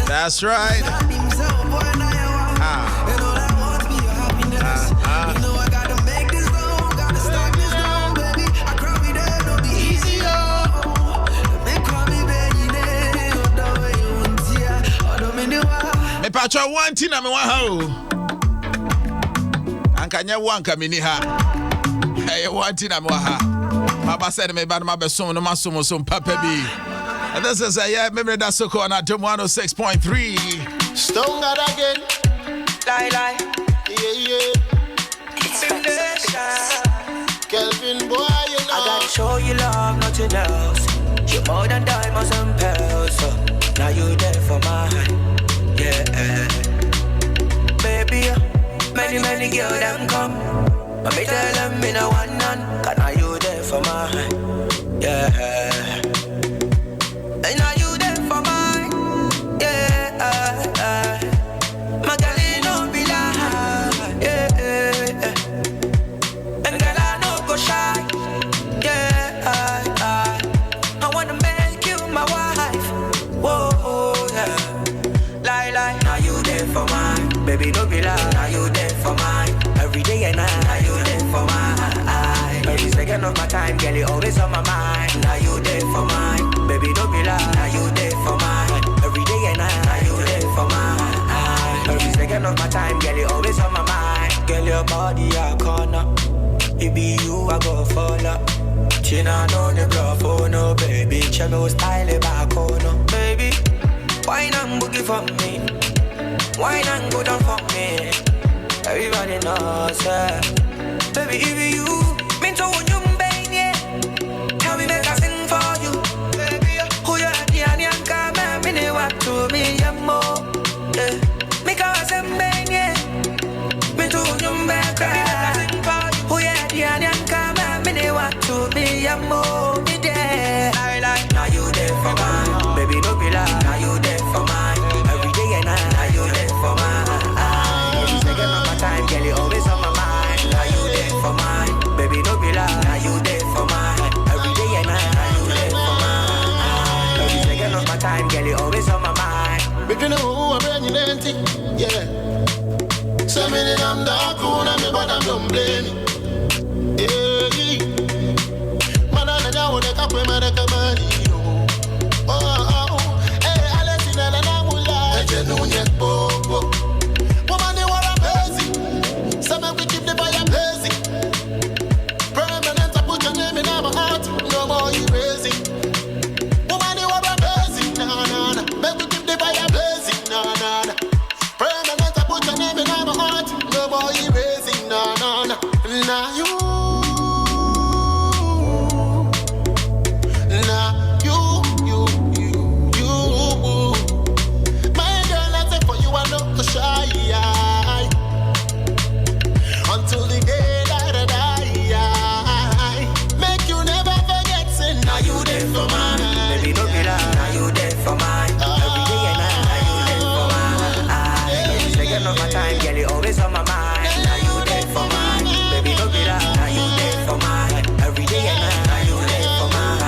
That's right. Me patcha one thing na me wa ha o. Anka nya wanka me ni ha. Hey, one thing na me wa ha. Baba said me ba na be so no maso so papa bi. And this is Memeneda Sokooo on Adom 106.3. Stronger again. Lie. Yeah. It's in the shine. Kelvin, boy, you know. I gotta show you love, nothing else. You're more than diamonds and pearls. So now you there for mine. Yeah. Baby, many girls them come. But me tell them me no one none. Cause now you there for mine. Yeah. And now you there for mine, yeah. My girl, you know be lie, yeah. And girl, I know go shy, yeah. I wanna make you my wife, whoa, yeah. Lie, now you there for mine, baby, don't be lie. Now you there for mine, every day and night. Now you there for mine, every second of my time, girl, you always on my mind. Now you there for mine. Baby, don't be lie, now you there for mine. Every day and night, now you there for mine. Every second of my time, girl, you always on my mind. Girl, your body a corner. It be you, I go follow. China no the bluff, oh no, baby. Check me style back, oh no, baby. Wine and boogie for me. Wine and go down for me. Everybody knows, yeah. Baby, if you mean to win you, baby, tell me make I sing for you. To me, amo, yeah. Make us a man, yeah. Me to you, back. Oh, yeah, yeah, come on, me, what to me, amo, me there. Now you there for mine, baby, don't be lie. Now you there for mine, every day and night. Now you there for mine, every second of my time, girl, you always on my mind. Now you there for mine, baby, don't be lie. Now you there for mine, every day and night. Now you there for mine, every second of my time, girl, you always on my mind. Because who I'm bringing anything, yeah. So many I'm dark, but I don't blame me. Yeah. Man, I know the couple, man, I come on. Oh, hey, I let you know that I will lie. I just know yet, woman, they were a busy. Some we keep the fire busy. Permanent, I put your name in my heart. No more erasing. Woman, they were a busy. No. Make we keep the fire blazing. No. Permanent, I put your name in my heart. No more erasing. No. Now you. My girl, I say for you, I know to shy. Until the day that I die. Make you never forget, say, now you there for mine. Baby, don't be lie, now you there for mine. Every day and night, now you there for mine. Every second of my time, girl, you always on my mind. Now you there for mine. Baby, don't be lie, now you there for mine. Every day and night, now you there for mine.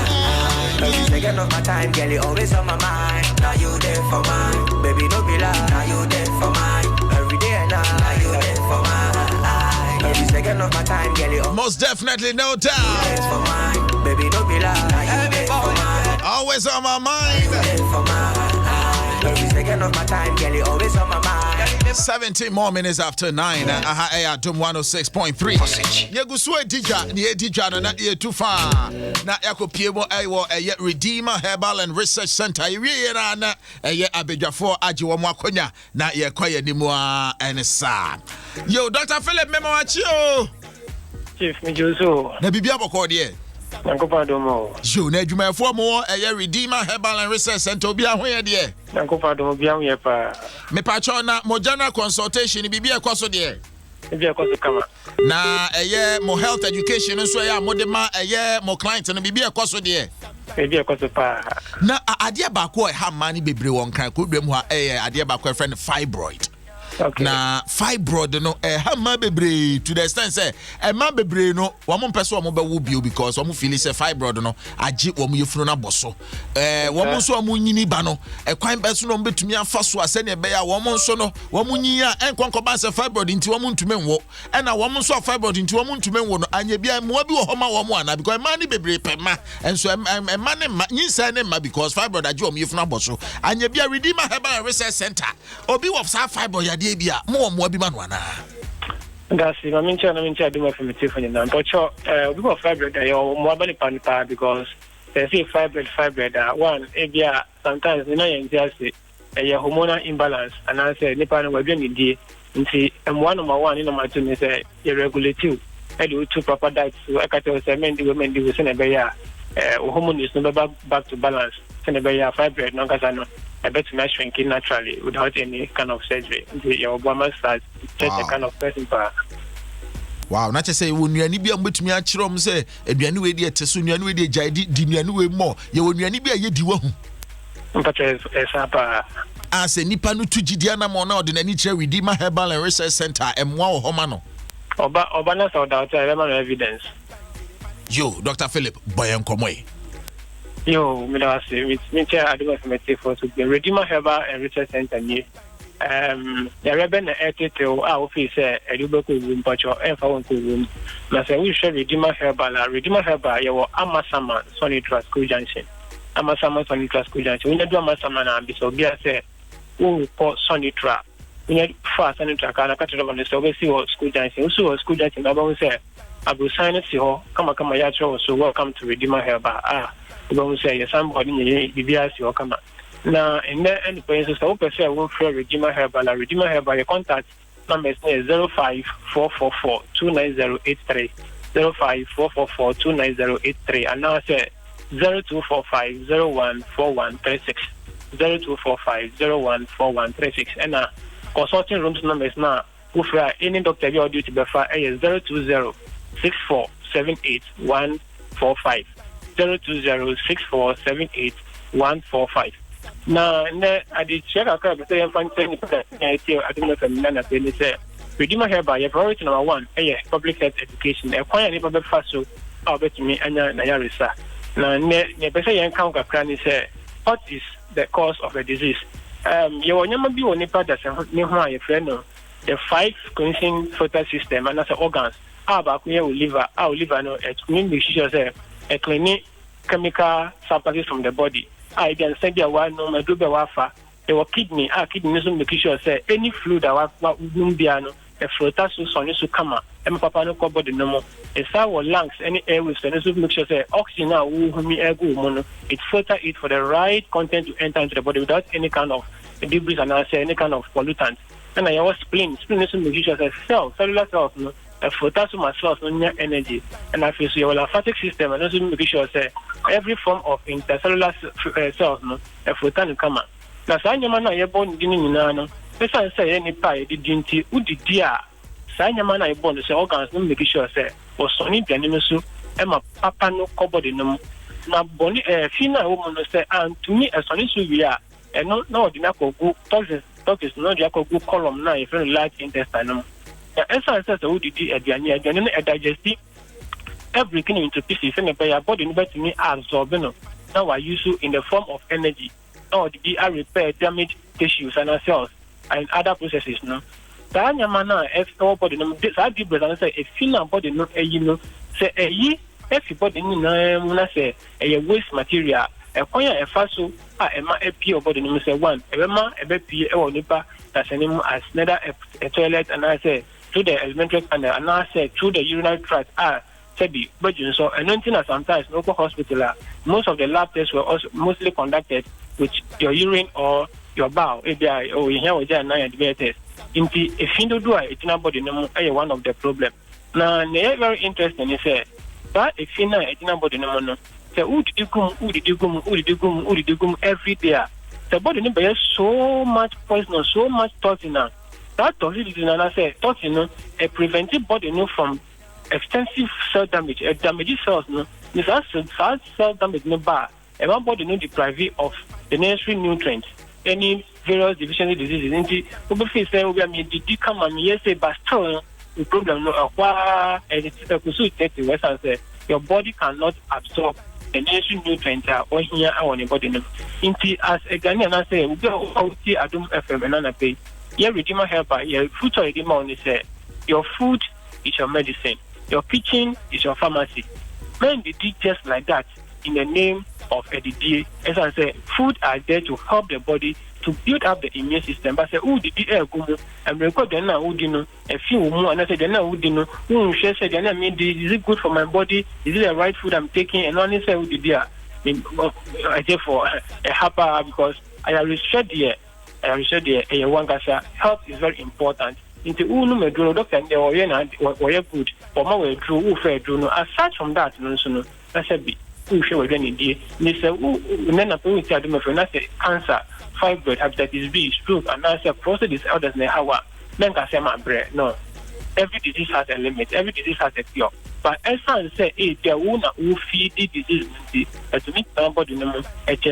Every second of my time, girl, you always on my mind. Now you there for mine. Baby, don't be lie, now you there for mine. Every day and night, now you there for mine. Every second of my time, girl, you most definitely, no doubt. for mine. Baby, don't be lie, now you there for mine. Always on my mind. For mine. Every second of my time, girl, you always on my mind. 17 more minutes after 9. Adom 106.3. Yegusue Dija, the Dija, na ye too far. Na yako piemo ayo a Redeemer Herbal and Research Center. Yera na ye abejafo ajiwa mwakonya na ye kwaye nimwa enesa. Yo, Dr. Philip Memawachio. Chief Mijuso. Na bibia boko die. Nankopa domo. Yo, na adwumayefo mo ye Redeemer Herbal and Research Center obi ahoye die. Nankopa domo bia ho ye pa. Me pacho na mo general consultation bibia kwaso die. Bibia kwaso kama. Na mo health education nso ya mo de ma mo client na bibia kwaso die. Bibia kwaso pa. Na ade ba ko ha ma ni bebre won kan ko dwem ha ade ba ko friend fibroid. Okay. Na fibroid no ha ma bebre to the extent say ma bebre no wo mo pese wo mo be wo bio because wo mo feel say fibroid no age wo mo yefunu na boso wo mo so wo mo nyini ba no kwan beso no betumi afa so ase ne be ya wo mo so no wo mo nyi a enkonko ba say fibroid nti wo mo ntume nwo na wo mo so fibroid nti wo mo ntume nwo no anya bia mo bi wo ho ma wo mo ana because ma ni bebre pema enso ma ne ma nyinsa ne ma because fibroid age wo mo yefunu boso anya bia Redeemer Herbal Research Center obi wo sa fibroid ya de bia mo bi ma no ana. That's it. I mean, do my informative for you now. But we got fibroid there. More about the because they say fibroid. One, sometimes you know you just say a hormonal imbalance, and I say nipa no we be need nti number one number two is irregulative. I do two proper diets. So I can tell say men do women do say na be ya hormone is no back to balance. Say na be ya fibroid no kasa no. I bet you shrinking naturally without any kind of surgery. Your woman starts just a kind of person. Wow, not to say when you need be able to me at Rom say, and you knew the soon you knew the Jidi more. You will need be a yedi. As a Nipanu to Gidiana Mona, the nature Redeemer Herbal and Research Center, and wow, Homano. Obanas or doubt evidence. Yo, Dr. Philip, Boyan Comway. Yo, with me, I do informative for the Redeemer Herbal and Research Center. The Rebel Ethical office, a Lubeco room, but your F1 room. Now, we should Redeemer Herbal, your Amasama, Sonny Trust School Junction. Amasama, Sonny Trust School Junction. We need to Amasama and be so dear, say, who report Sonny Trap. We need fast Sonny Trap, and I cut it on the service or school junction. Also, school junction, I will say, I will sign it, so come, Yatro, so welcome to Redeemer Herbal. Going to say somebody in BBS or come now in there any places so say won't for Redeemer Herbal your contact number is 05444298083 05444298083 and now say 0245014136 0245014136 and consulting rooms number is now go for any doctor your duty before 02064781145 02064781145. Now, I did check a couple of things. I don't know if I'm say Redeemer Herbal, your priority number one, public health education. A quiet neighbor fast so I'll bet me and Nayarisa. Now, Nepesa Yanka Cranny say, what is the cause of the disease? You will never be on a part that's a new friend. The 5 cleansing filter system and as organs. How about me, liver, our liver, no, it's mean a cleaning chemical substances from the body. I can send you one no my do be wafa. Your kidney, kidney so make sure say any fluid that was biano, a floater so sonny so come up. And papa no body no more. It's our lungs, any airways, and so make sure say oxygen now me air go mono. It filter it for the right content to enter into the body without any kind of debris and any kind of pollutant. And I was spleen is make sure say cellular cells no. A photasoma cells no energy, and I feel so your lymphatic system and also make sure say every form of intercellular cells no a photon come out. Now, Sanyamana, you're born in Nano. Let's say any pie did dinty, Udi dear. Sanyamana, you're born to say organs, no make sure say, or Sonny Danimusu, Emma Papa no cobodinum. Now, Bonnie, a female woman will say, and to me, a Sonny Suvia, and no, the Nako good toxins, no, the Ako good column now, if you large intestinum. The essence says, who did a digestive everything into pieces, and your body never to me absorbing. Now I use you in the form of energy. Or the repair damaged tissues and cells and other processes. No, Tanya Mana, if our body, this I give and say, if you know body, not a say a ye, everybody, say a waste material, a coin a faso, a pee or body, Mr. One, a rema, a beppy or nipa, that's an name as neither a toilet, and I say through the elementary canal, and I say through the urinary tract, Sebi, but you so, and nothing sometimes local hospital, most of the lab tests were also mostly conducted with your urine or your bowel, ABI, or you hear with their 9 test. If you do it's not body, one of the problem. Now, they very interesting, you say, but if you know it's not body, no, say, who did you come every day? The body number so much poison, so much toxin. That toxin is another say, toxin, a preventive body from extensive cell damage, a damaged cells, no, this cell damage no bar, and one body no deprived of the necessary nutrients, any various deficiency diseases. Indeed, we face say we did come and yes, but still the problem no and it's a pursuit that the West say your body cannot absorb the necessary nutrients or here on your body. Indeed, as a Ghanaian I say, we go see Adom FM and another pay. Your Redeemer helper, your food or Redeemer only say your food is your medicine. Your kitchen is your pharmacy. Men did just like that in the name of EDDA. As I say, food are there to help the body to build up the immune system. But I say, oh, the DA and record them now, a few more, and I said, then now, she said, then I mean, is it good for my body? Is it the right food I'm taking? And only say, oh, the DA. I say for a happy because I researched here. Health is very important. Into unu medro doctor and they good or more true fair do aside from that no that's a bit who show again they say none of we tell them if say cancer fibroid hepatitis B stroke and I say prostate disorders na how men can say my brain no every disease has a limit, every disease has a cure, but essence say there who feed the disease to meet somebody no and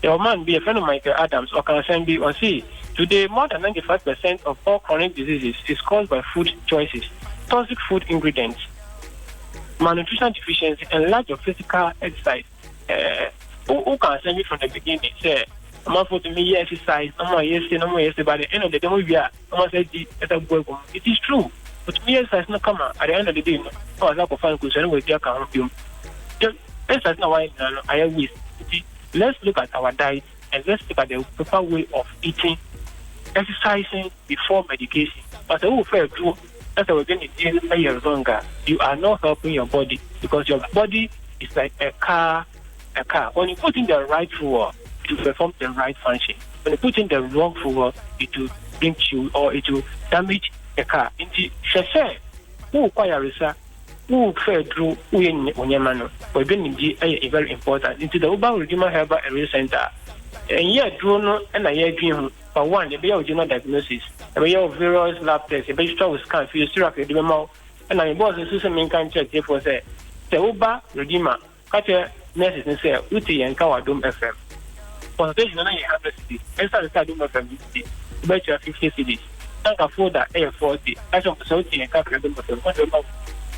your man be a friend of Michael Adams or can send be or see. Today, more than 95% of all chronic diseases is caused by food choices, toxic food ingredients, malnutrition deficiency, and lack of physical exercise. Who can send me from the beginning? Say, I'm not to me exercise, I'm not yesterday, by the end of the day, it is true. But me exercise not come at the end of the day, I was not find concern with your account. Exercise not why I wish. Let's look at our diet and let's look at the proper way of eating. Exercising before medication. But fair true. That's why we're going to do a year longer. You are not helping your body because your body is like a car. When you put in the right fuel, it will perform the right function. When you put in the wrong fuel, it will bring you or it will damage the car. Indeed, who acquire research, who fair true, who in Onyamano, we're going to do very important. Into the Uber Redeemer Herbal Area Center. And yet, drone and a year dream. But one, the original diagnosis, a various lab tests, a basic scan, physiotherapy, and I was a system can check for say, the Uber Redeemer, catch a nurses and say, Uti and Adom FM. Consultation on 100 cities, and start Adom FM, about 50 cities. Thank you for that A40, as of Sauti and Adom FM,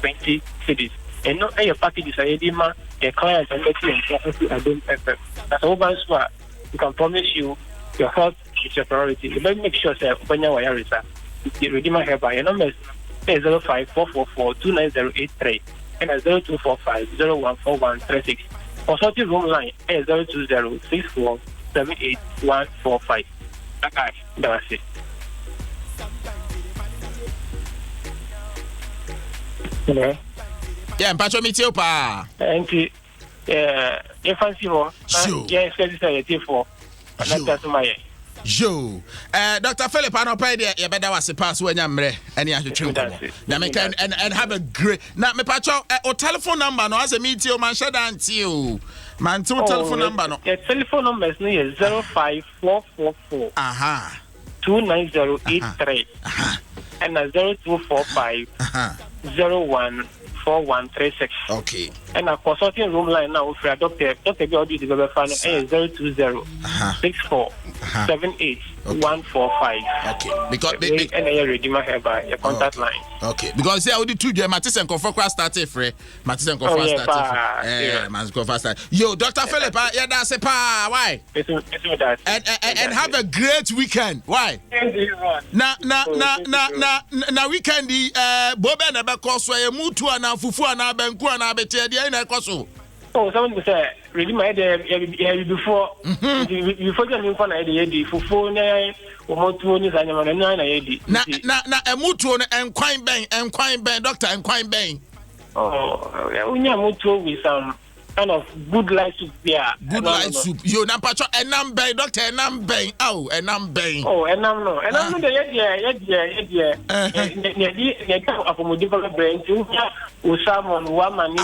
20 cities. And no air packages are Edema, a client and Adom FM. That's over swap. We can promise you your health is your priority. You better make sure that when you are the Redeemer Hereby, your number is 0544429083 and 0245014136. Consulting room line is 02064781145. Okay, that's it. Hello. Yeah, Pacho Mitio pa. Thank you. Fancy more. Yes, it's for. Yo, Dr. Philip, I don't pay the better was a pass when I'm ready. And you have to trim now make and have a great now. Me Pacho, or telephone number no as a meteor man shut down to you. Man, two telephone number no. The telephone number is 05444 29083 and 0245 014136. Okay. And a consulting room line now for a doctor. Dr. Gaudy the Baba Fan 020 64 78145. Okay. Because and I Redeemer Hereby your contact line. Okay. Because say I would do the Mattis and Confra started free. Mattis and Confra started. Mattis Confra started. Yo, Dr. Philip, yeah, that's a pa. Why? And have a great weekend. Why? Na weekend Bobe na be course where mutu na fufu na benku na bete dia na ekoso. Oh, someone say ready my before the new one idea for phone or to any na emutuo and quine bang doctor and quine bang. Oh, we are with some kind of good light soup there. Good light soup. You na pacho enam bang doctor enam bang. Oh, enam bang. Oh, enam no. Enam no yeah. Accommodable brain to Usamon woman.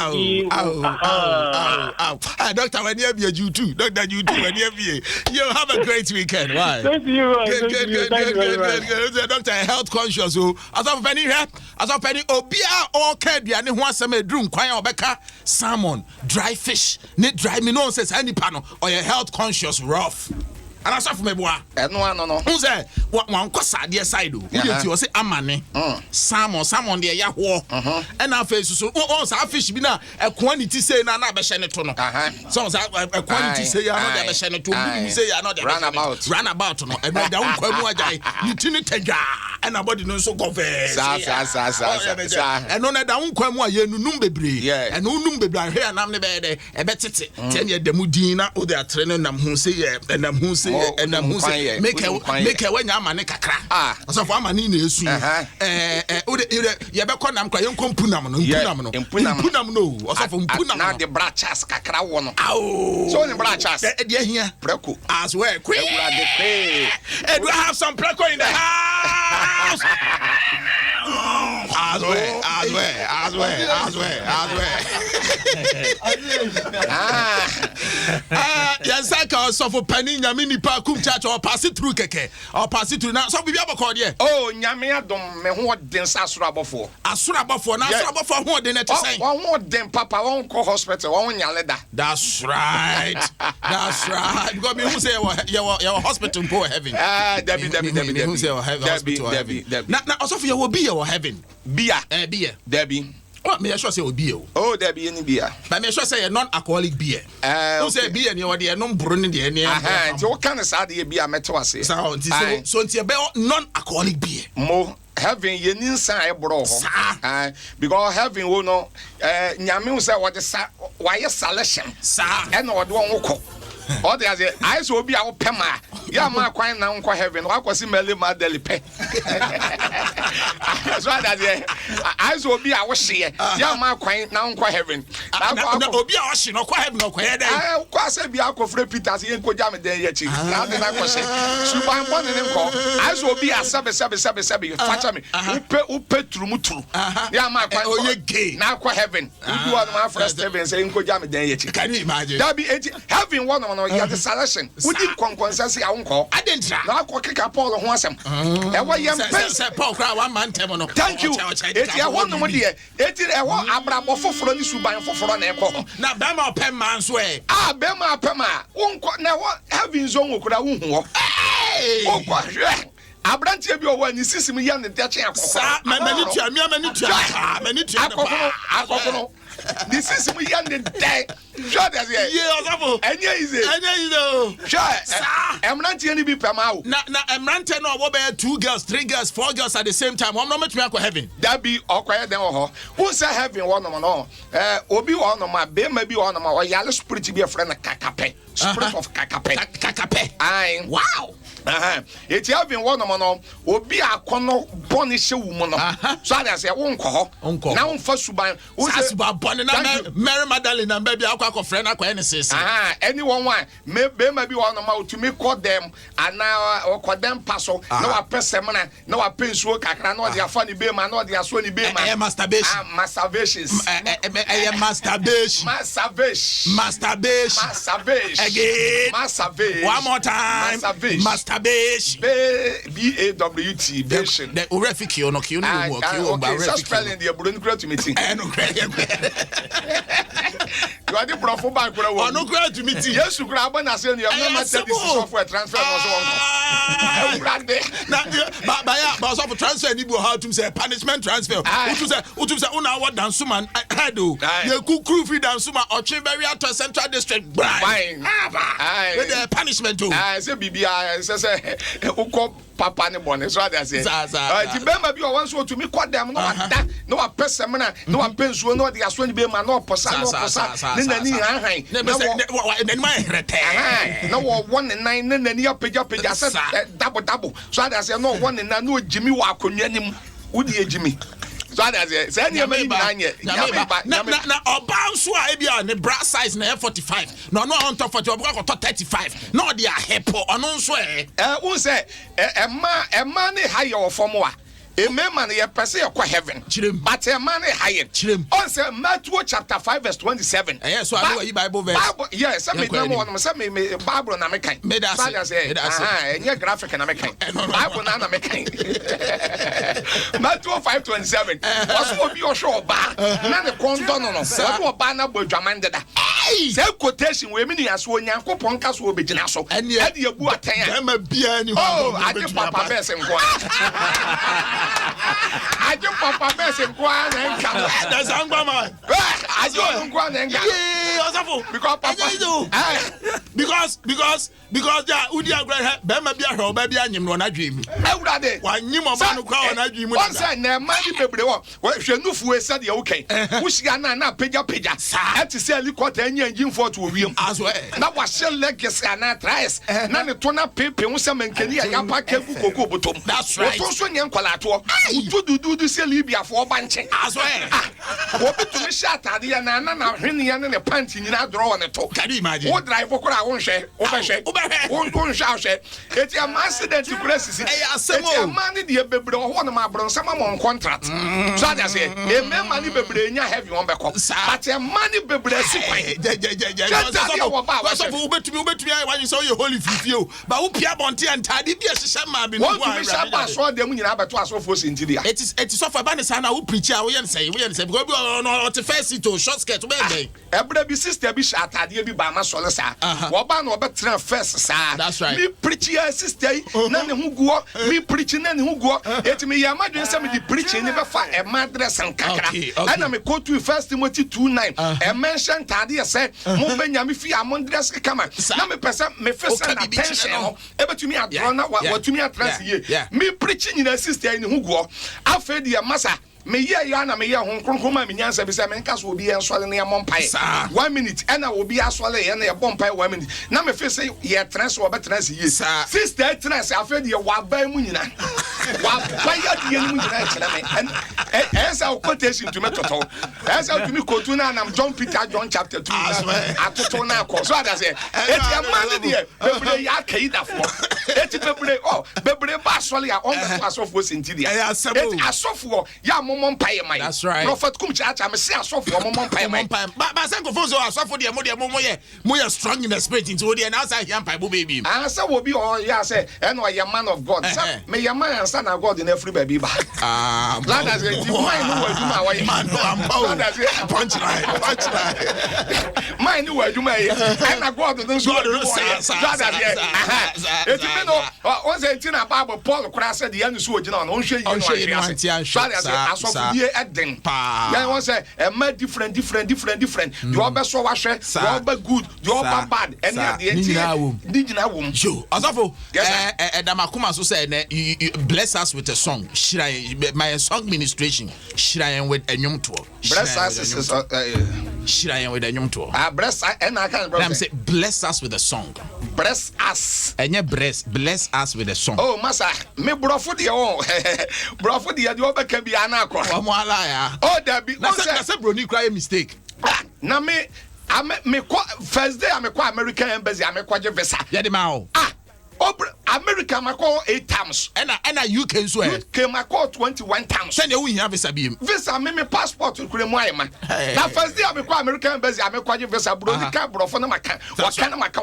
Doctor, when you be you too. Doctor, you too. When you be, you have a great weekend. Why? Thank you. Good. Doctor, health conscious. So, as of penny here, as of penny obia or kedi and one some drum kwaya obeka salmon, dry fish, need dry me no says any panel or your health conscious rough. And I saw from me boy. And no. Who's that? What one cosa dear side? You say amane. Salmon dear yahoo. And our face so once our fish be now a quantity say na be shene to no. So a quantity say you are not be shene to. Say you are not run about no. And down kwamu ajai. You tini tenga. And nobody knows so go sa. And on down kwamu aye nunum bebre. And nunum bebre here na me be de e betete. 10 year dem dina o they are training nam hu say and nam hu say and who say make a when I'm a kakra. So for my name is Yabako Nam Crayon Punam no, or from Punam the brachas kakra one. So the brachas, dear here, Preco as well. And we have some Preco in the house. As well. Yes, I can suffer penny Yamini Parkum Church or pass it through Keke or pass it through now. So we have a call here. Oh, Yamia don't me what then Sasurabo for. Assurabo for now, for more than to say. One more than Papa won't call hospital, one yaleda. That's right. That's right. Because me who say your hospital poor heaven. Debbie. Who say your hospital heaven. Now, also for you will be your heaven. Beer. Debbie. What may I sure say beer? Oh, there be any beer. But may I sure say a non-alcoholic beer. Who say beer and you are the non-brunning the end. So what kind of sad beer metal say? So it's a non-alcoholic beer. More having ye inside bro. Because having will know Yamu say what the why a selection. And what one will all the other eyes will be our pema. Yeah, my quite now quite heaven. What was Melly Madeli Pay? That's why that eyes will be our share. Yeah, my quite now quite heaven. I'll be our share, no quite have no quiet. I'll quite be our free Peters in Kojam there yet. Now then I was saying, Super one in them call. Eyes will be a sabi. Fatch me. Who pay Trumutu. Yeah, my quite oh, ye gay. Now quite heaven. You do my first heaven saying Kojam there yet. Can you imagine? That be having one on your selection. Would you conquest your uncle? I didn't try. Now, kick up all the ones. And why young Paul cry 1 man. Thank you. It's your one idea. It is a one Abraham for this by for an echo. Now, Bama Penman's way. Ah, Bema Pema. Now, what having zone could I won't walk? Hey! Abranti bi owo ani sisi mi ya ne dache akoko. Many this is me and the day. Sure, that's it. Yeah, and yeah, sure. I'm not any be per mouth. Now, I'm not telling you about 2 girls, 3 girls, 4 girls at the same time. I'm not much me heaven. That be all quiet then or who say having one of no? Obi one of my baby, maybe one of my yellow spirit to be a friend of Kakape. Spirit of Kakape. I wow. It's having one of no, Obi a corner bonish woman. So I say, Uncle. Now, first to buy. Mary Magdalene and baby, I'll call friend. Anyone want maybe one of my to me call them and now or call them passo. No, I press semana, no, I pay so I know they are funny beam, I know they are swanny beam. Masturbation. Again. Masturbation. One more time. Masturbation. BAWT. The Urefiki or no Q. Okay, such spelling the Brunn to meeting. You are the prophet bank. No grad to meet you. Yes, you grab and I say you have not said this software transfer. But transfer you how to say punishment transfer. Who to say what dance suman I do. You cook crew free dance suman or Chimberia to Central District. Fine. With the punishment too. I say BBI says papa ne bone so that say ti bema bi o wan so to me call them no ada no a person na no a pensuo no de aso ni be ma no posa ne nani han ne ma herete na wo 1 ne nani apagya say double so that say no 1 na no jimi wa akonwa nim wudi ejimi so that say any man nanye na oba so a bia ne bra size na 45 no on top 40 oba ko 35 no dey a hepo ono so un say ma ne higher of form wa man ye pese ye kwa heaven but a man higher on say Matthew chapter 5 verse 27 yes so I know you Bible verse yes some me no say me Bible na me kan say any graphic na me kan Bible na me kan Matthew 5:27 was obi o show ba na the condon no what ba na bodwamande da say quotation we me aso onyankopon ka so obegina so e de abu atan ma bia ni ho ade papa verse nko I just papa best and go and come. That's Angba man. I don't go and come. Because papa because ja udi agra be ma bia hwe oba bia nyim no na dwem. Ewurade. Wa nyim oba no kwa na dwem. Won say na ma di bebre wo. Hwe nufu e sa de wo kan. Wo shia na pagya. Ati say helicopter anya engine fort wo wiem. Aso na wa shell legacy na tries. Na ne to na pepe wo say mankani ya pa kebu koko botom. That's right. Wo to so nyen kwalato. Udu say Libya for banche. Aso wo bitu mi sha atade ya na hwene ya ne panty nyina draw on to. Can you imagine? Wo drive kora wo hwe. Wo hwe. Won shawhwe eti am accident crisis eti am man de bebre ho no ma bron sama mon contract so that say e me man bebre nya heavy won be come but e man bebre si kwan so ubetumi ai wan so ye holy fifio ba wo pia bonte antade bia hyehyɛ ma be no wa ra ba so dem nyina beto asofo sintidia it is so for ban sana wo preach a wo yen say because bi no te first to short skirt be be ebra bi sister bi sha atade bi ba ma so le sa wo ba no betra first sa. That's right. Me preaching sister na ne huguo me preaching na ne huguo etimi ya madwen say me di preaching ne be fa e madress nkakra na me go to 1 Timothy 2:9 e mention tade say mo benya me fi amondress kama na me pesa me fesa na attention no e betumi adro na watumi atrans ye me preaching na sister ne huguo afedi e masa me ya na me ya hon kronkoma me nyansa bi say me nka so obi en swale na yamon pai 1 minute and obi aswale ye na ye bom pai 1 minute na me fe say ye trans wo be trans ye sister trans afedi ye wa ba mu nyina wa ba ya de mu nyina kira me and say quotation to me toto and say to me quote na am John Peter John chapter 2 atoto na ko so that say et ya man de bebre ya kaida fo et bebre bebre ba swale ya on the asofo sentidia et asofo ya momon paye mai. That's right. Prophet kum chacha me say asofo momon paye mai. Ba say go so asofo de mo ye strong in the spirit into the na say yan Bible baby. Say wo bi o ya say e no ye man of God. Say me ye man answer na God in every baby ba. Lord as it mine no aduma wa ye. Man no am power. Punch line. Mine no aduma ye. And na God no so God no say. God as it me no on say tina Bible Paul kura say the yan so ogina no hwe yi no Sofie Eden. Yeah, one say different. The other so wash, the other good, the other bad. And the womb. Sure. Asafo. Damakuma so said, bless us with a song. My song ministration. Shirayen with a nyum tour. Bless us is Shirayen with a nyum tour. Bless and I can't say bless us with a song. Bless us. And yeah, bless us with a song. Oh, Massa, me brofo de brofo de the other can be an oh, that be that's a brony cry mistake. Na me first day I'm a American embassy, I'm a quadra visa. Yeah, the mao. America ma call 8 times. And UK so UK ma call 21 times. Send you have visa beam. Visa me passport to Kremwa man. That first day I'm a American embassy, I'm a quadra visa bronica bro for maka. What kind of maka?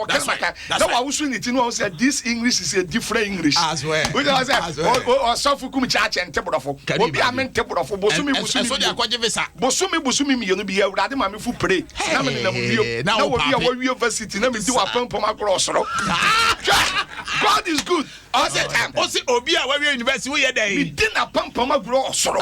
No, I was need to know said this English is a different English. As well. Which I said or Sofukum church and table for. Obi amen table for Bosumi. So they quadra visa. Bosumi me no be here rather ma me fu pray. Now we be a university na me do a pump my cross. God is good all the time. Osi obi a we university we there. We didn't pampama grow osoro.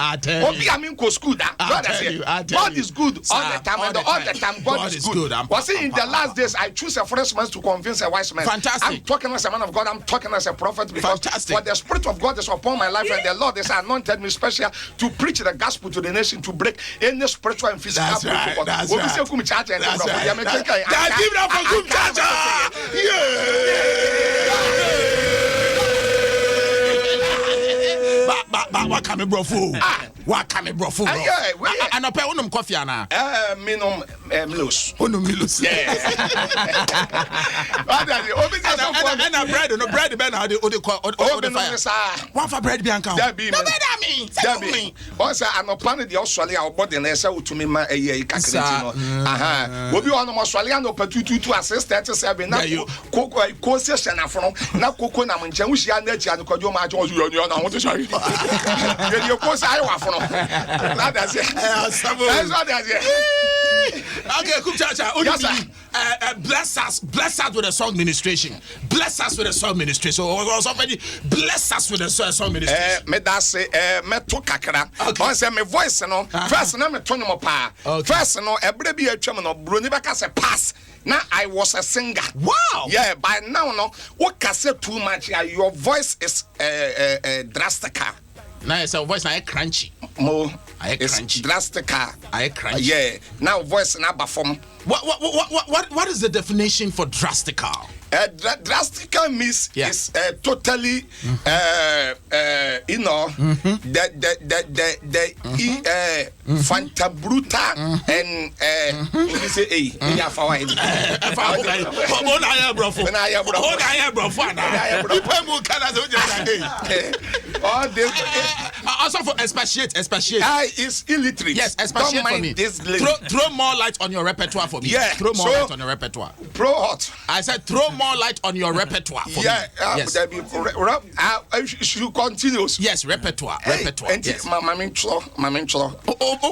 Obi a mean go school that. God is good all the time, and all the time God is good. Was it in the last days I choose a foolish man to convince a wise man? Fantastic. I'm talking as a man of God. I'm talking as a prophet because for the Spirit of God is upon my life, and the Lord has anointed me special to preach the gospel to the nation, to break any spiritual and physical. That's right. That's right. Give it up for Kum Chacha. What can me bro fool? What can me bro fool? And I pay unum coffee ana. Minum Milos. Unum Milos. Yeah. And a bread, no bread ben how they call one for bread bianca. That be me. Once I'm a planet the Australia or body and say to me my kakritino. Aha. We be on Australia no patutu to assist 37 na ko session afro na koko na munche wushi anachi an kojo ma jo yo na won to sorry. You ko sai wa afro. That's it. That's what that's it. Okay, Kum Chacha. Bless us with a song ministration. Bless us with a song ministration. Or somebody bless us with a song ministration. Me da say me to kakra. On say me voice no. First na me to no pa. First no ebre bi atwam no broni beka say pass. Now I was a singer. Wow. Yeah, by now no. What can say too much? Your voice is drastic. Now it's a voice now crunchy. More. I crunchy. Drastic. I crunchy. Yeah. Now voice now perform. What is the definition for drastical? Drastical means is totally you know the fanta bruta and let me say yeah for why all this also for expatiate is illiterate. Yes, expatiate for me. Throw more light on your repertoire for me. Yeah, throw more light on your repertoire. Pro hot. I said throw more light on your repertoire for me. Yes. Should continue. Yes, repertoire. Yes. Mama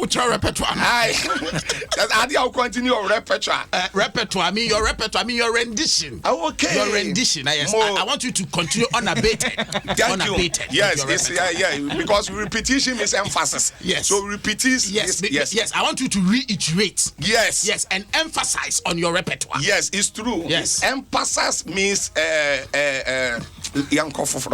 Try repertoire. I'll continue your repertoire. Repertoire. I mean your repertoire. I mean your rendition. Okay. Your rendition. Yes. I want you to continue unabated. Unabated. Yes. Because repetition is emphasis. Yes. So repetition. Yes. I want you to reiterate. Yes. And emphasize on your repertoire. Yes, it's true. Yes. Emphasis means young coffee from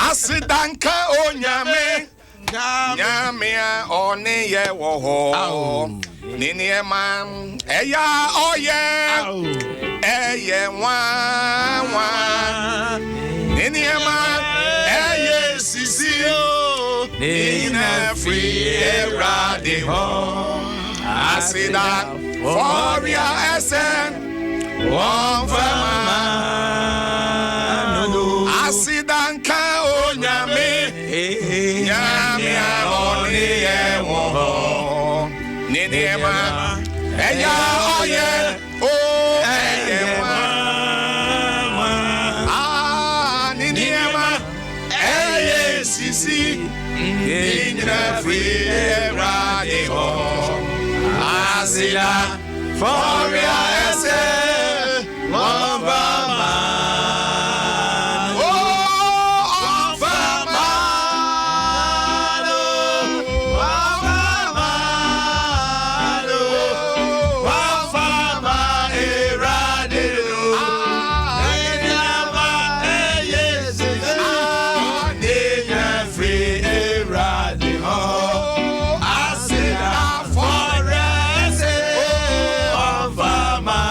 Asidanka onyame nyame one ye wo ho niniema eya eye wa niniema eye sisi nina free erade ho asida for your essence one fama no asidanka onyame nyame oni ewo niniema eya oye eyewa niniema eye sisi nina free radio asida for your essence one fama. Mama.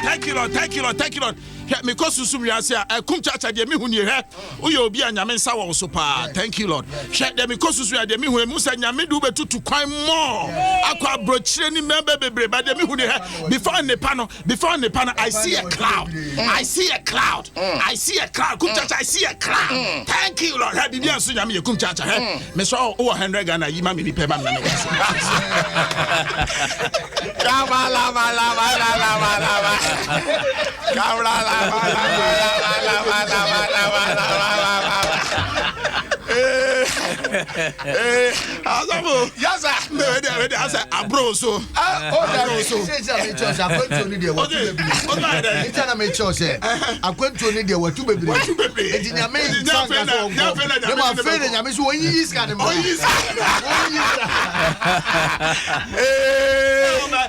Thank you, Lord. Thank you, Lord. Thank you, Lord. Because susum ya say kum chacha de me hu ni he uye obi anyame nsa wo so pa. Thank you, Lord. Hwe de because susu ya de me hu musa nyame du betutu kwan mo akwa brochire ni member bebre ba de me hu ni he before nepa no I see a cloud. I see a cloud. I see a cloud. Kum chacha I see a cloud. Thank you, Lord. Ha bibia so nyame kum chacha he me so o 100 Ghana yi ma me ni pe ba me na me. Yes, sir. Abroso.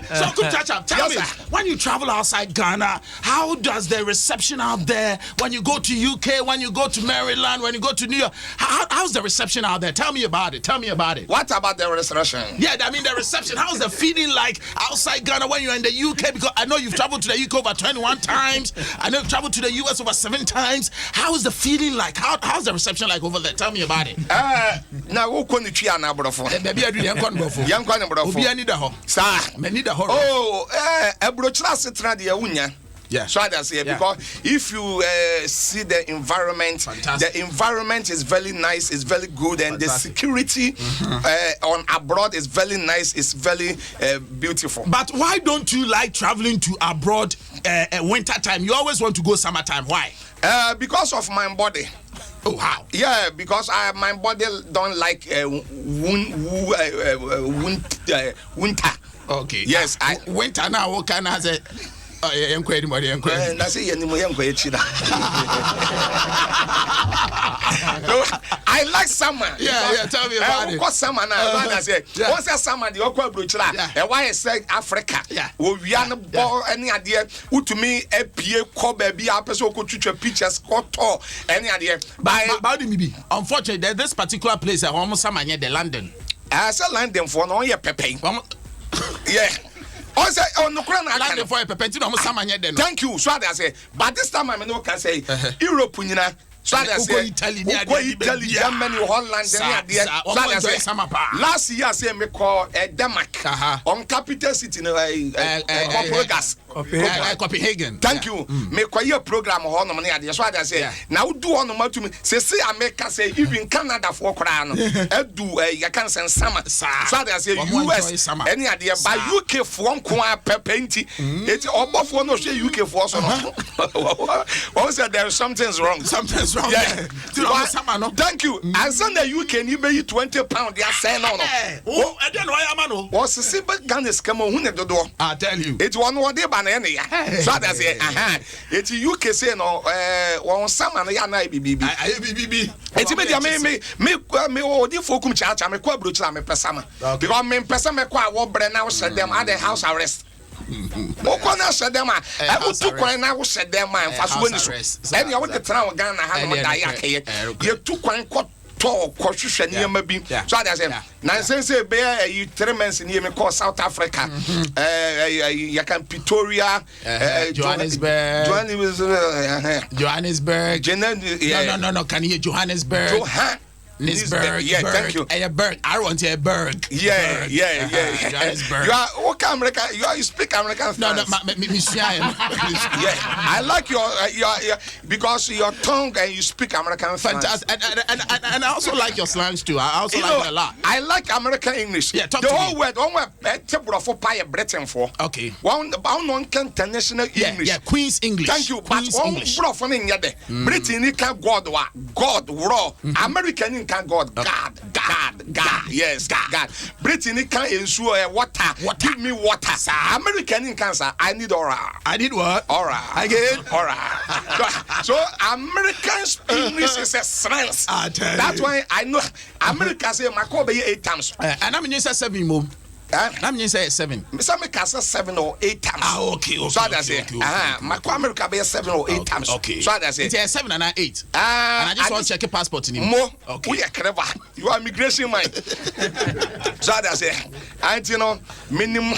So, Chacha, tell me, when you travel outside Ghana, how does the reception out there? When you go to UK, when you go to Maryland, when you go to New York, how's the reception out there? Tell me about it. What about the reception? Yeah, I mean the reception. How's the feeling like outside Ghana when you're in the UK? Because I know you've traveled to the UK over 21 times. I know you've traveled to the US over 7 times. How is the feeling like? How's the reception like over there? Tell me about it. Now who can you try na brofo? Maybe I do young brofo. Obi ani da ho. Sir, me need a ho. Oh, ebrochra setra de unya. Yeah. So that's it. Because if you see the environment, fantastic. The environment is very nice, it's very good, and fantastic. The security on abroad is very nice, it's very beautiful. But why don't you like traveling to abroad winter time? You always want to go summertime. Why? Because of my body. Oh, how? Yeah, because my body don't like winter. Okay. Yes, winter now. What can I say? I like summer. Yeah, tell me about it. Because summer now, I say, once a summer, the okwa brochura, and why I say Africa, we are not born any idea who to me a pie cobe be a person who could pictures or any idea. But unfortunately, this particular place, I almost summer near the London. I said London for no year pepe. Yeah. Also, on the crown, I for a pepentino, almost summer near the. Thank you. So I say, but this time I know can say Europe, so I say Italy, Germany, Holland, last year I say me call Denmark on capital city Copenhagen. Thank you. Me call your program on money. That's why I say now do on the to me. Say America say even Canada for crown. Do you can send summer. So I say US any idea by UK for one pepenti. It's above one of UK for so. Also there is something's wrong. Something's wrong. Yeah. Thank you. I send the UK you pay £20. They are saying no. Oh, I don't know why I'm on. What's the simple gun is come on the door? I tell you. It's one more day. So that's it. It's UK say no. One summer ya na BBB. It's me odi fokum chacha me kwa brochla me pesama. Because me pesama kwa wo bre na wo set them at the house arrest. Okona set them I go to kwan na wo set them and fast when so. And you want to try Ghana ha no die akeye. You took kwan kɔhwehwɛ nneɛma bi so ade asɛ nansɛnsɛ bɛyɛ 3 months ne me kɔ South Africa yɛka Pretoria Johannesburg no can you Johannesburg yeah, thank you. A Berg. I want a Berg. Yeah. Johannesburg. You are okay, American. You speak American. No, yeah, I like your because your tongue and you speak American. Fantastic. And I also like your slangs too. I also like it a lot. I like American English. Yeah, talk the to whole me. word. One word. Table for pie Britain for. Okay. One international English. Yeah, Queen's English. Thank you. Queen's but English. One from in yede. Britain you can God raw. American can God. Yes, God. Britain can ensure water. Give me water. American cancer. I need aura. I need what? Aura. Again? Aura. So American English is a science. That's why I know America say my call be 8 times. And I'm just 7 move. I'm just say 7. Some make 7 or 8 times. Okay. So that's it. My America be 7 or 8 times. Okay. So that's it. It's 7 and 8. And I just want to check your passport in him. More. Okay. We are clever. You are immigration mind. So that's it. And you know, minimum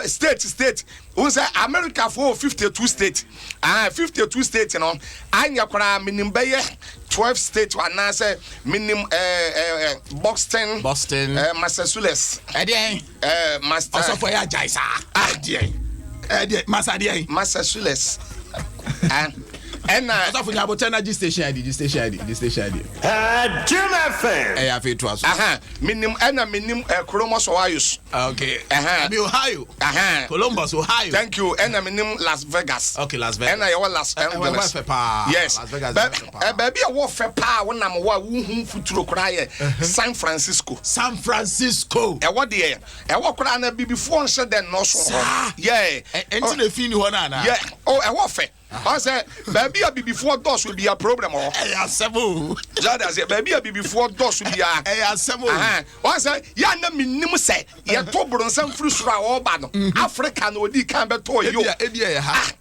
state. We say America for 52 states. 52 states, you know. And you can minimum 12 states. And I say minimum Boston, Massachusetts. Also for your Jaisa. Massachusetts. And also for your energy station ID. Jim FM. I feel to us. Minimum Columbus, Ohio. Okay. Ohio. Columbus, Ohio. Thank you. And minimum Las Vegas. Okay, Las Vegas. And I want Las Angeles. Yes. Las Vegas. Baby, I want fair power when I'm who to cry. San Francisco. And what the I walk around before and said that no so. Yeah. And to the fin one. Yeah. Oh, I want fair. I said, baby, I be before doors will be a problem. Oh, I said, baby, I be before doors will be a several. I said, Yana minimum say, you're told on some fruits for all bad. African or the Campbell toy you.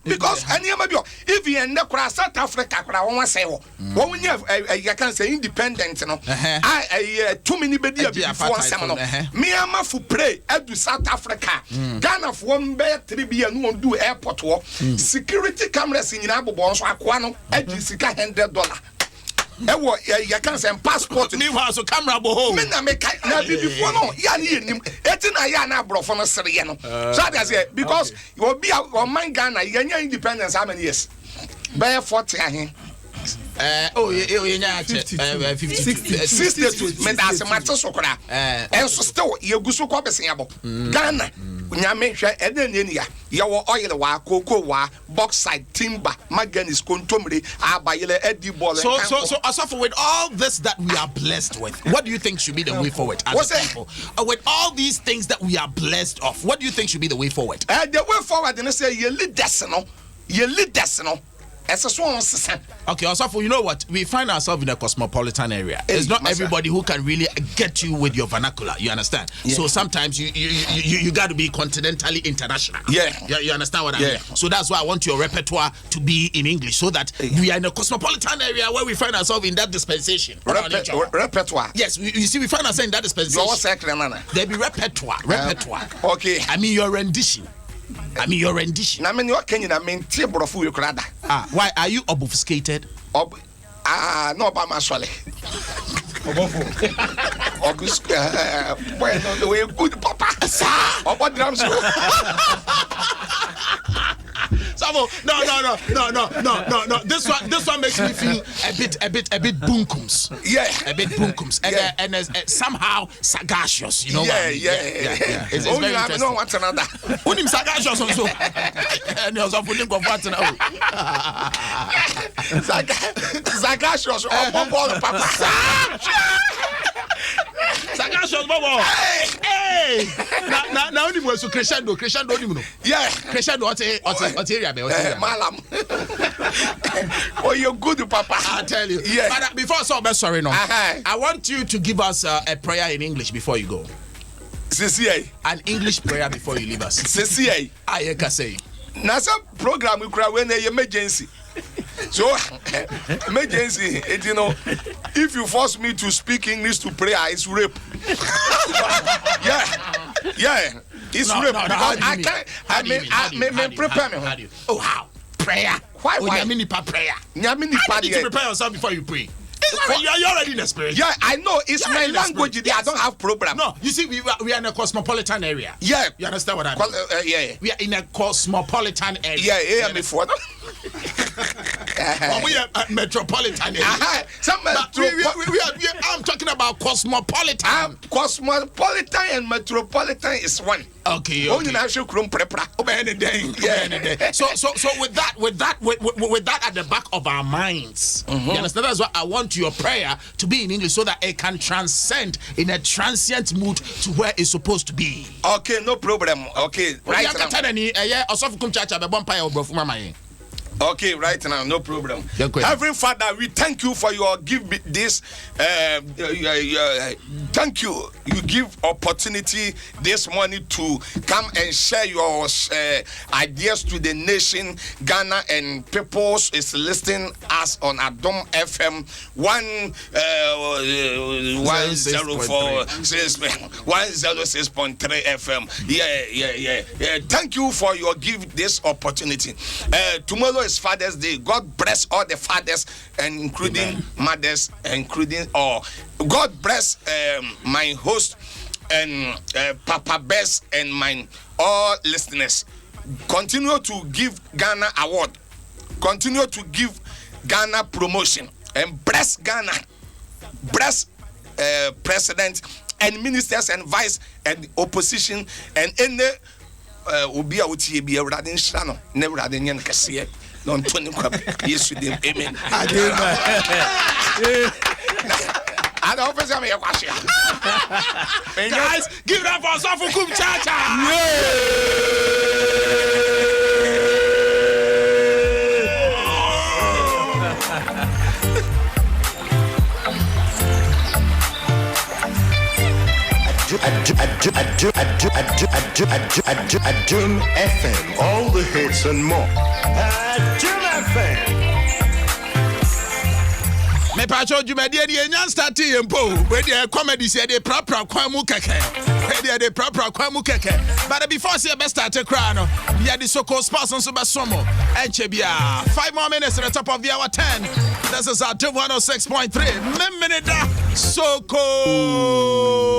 Because any of you, if you end up South Africa, I want to say, when you have you can say independent, you know, I too many baby before seminal. Me, I'm a for pray at South Africa. Ghana for 1 bear 3 be and won't do airport war. Security cameras in Abu Bonso Aquano, $100. You can send passport. Meanwhile, so camera boho. Men I make na before no. Yani etina ya na bro for no seriano. So that's it because you will be on man Ghana. You get independence how many years? By 40 ahin. 50 62 men that's matter so kra. And so still you go so ko besin abo. Ghana nyame hwe eden ne ya. Ye wo oil wa cocoa wa bauxite timber manganese kontomre abayele edi ball. So Asafo, with all this that we are blessed with, what do you think should be the way forward as people? With all these things that we are blessed of, what do you think should be the way forward? The way forward, they say you leaders no. Okay, Asafo, you know what? We find ourselves in a cosmopolitan area. It's not everybody who can really get you with your vernacular. You understand? Yeah. So sometimes you got to be continentally international. Yeah. You understand what I mean? So that's why I want your repertoire to be in English, so that we are in a cosmopolitan area where we find ourselves in that dispensation. Repertoire. Yes, you see, we find ourselves in that dispensation. There be repertoire. Okay. I mean your rendition. I mean what can you mean table of you crada? Why are you obfuscated? No, by my swally. August, well, the way good papa. What drums? No. This one makes me feel a bit bunkums. Yeah, a bit bunkums, and somehow sagacious. You know. Yeah. It's very interesting. No one another. Unim sagacious also. And you also putting go what now? Sagacious. Oh, papa. Sagacious, Bobo. Hey. Now only was crescendo. Yeah, crescendo. What area? Malam. Oh, you're good, Papa. I tell you. Yeah. But before I say sorry, no. I want you to give us a prayer in English before you go. CCA. An English prayer before you leave us. CCA. I can say. Now some program we cry when emergency. So emergency, you know, if you force me to speak English to prayer, it's rape. Yeah. It's rape. I can't. I prepare me. Oh, how? Prayer. Why? Prayer. You need to prepare yourself before you pray. You're already in the spirit. Yeah, I know. It's my language. Yes. I don't have problem. No, you see, we are in a cosmopolitan area. Yeah. You understand what I mean? Yeah. We are in a cosmopolitan area. Yeah, before. We are metropolitan area. I'm talking about cosmopolitan. Cosmopolitan and metropolitan is one. Okay. So with that at the back of our minds, you understand? That's why I want your prayer to be in English, so that it can transcend in a transient mood to where it's supposed to be. Okay, no problem. Okay, right now. Okay, right now, no problem. Heavenly Father, we thank you for your give this. Thank you. You give opportunity this morning to come and share your ideas to the nation. Ghana and peoples is listening us on Adom FM 106.3 FM. Yeah. Thank you for your give this opportunity. Tomorrow is Father's Day. God bless all the fathers, and including mothers, including all. God bless my host and Papa Bess and my all listeners. Continue to give Ghana award. Continue to give Ghana promotion, and bless Ghana. Bless president and ministers and vice and opposition and any obi a wotie bi awurade nhira no na awurade nye nkese no ntoni kwa Yesu dem amen. And officer me yakwashia. Guys, give it up for Sokooo Chacha. Adom FM, all the hits and more. Adom FM. Me pacho jumadi e nyan start yempo we dey comedy say dey proper kwan mu keke we dey proper kwan mu keke but before say best start cry no ya the Sokooo sports on so be somo enche bia 5 more minutes at the top of the hour 10. This is Adom 106.3 Memeneda Sokooo.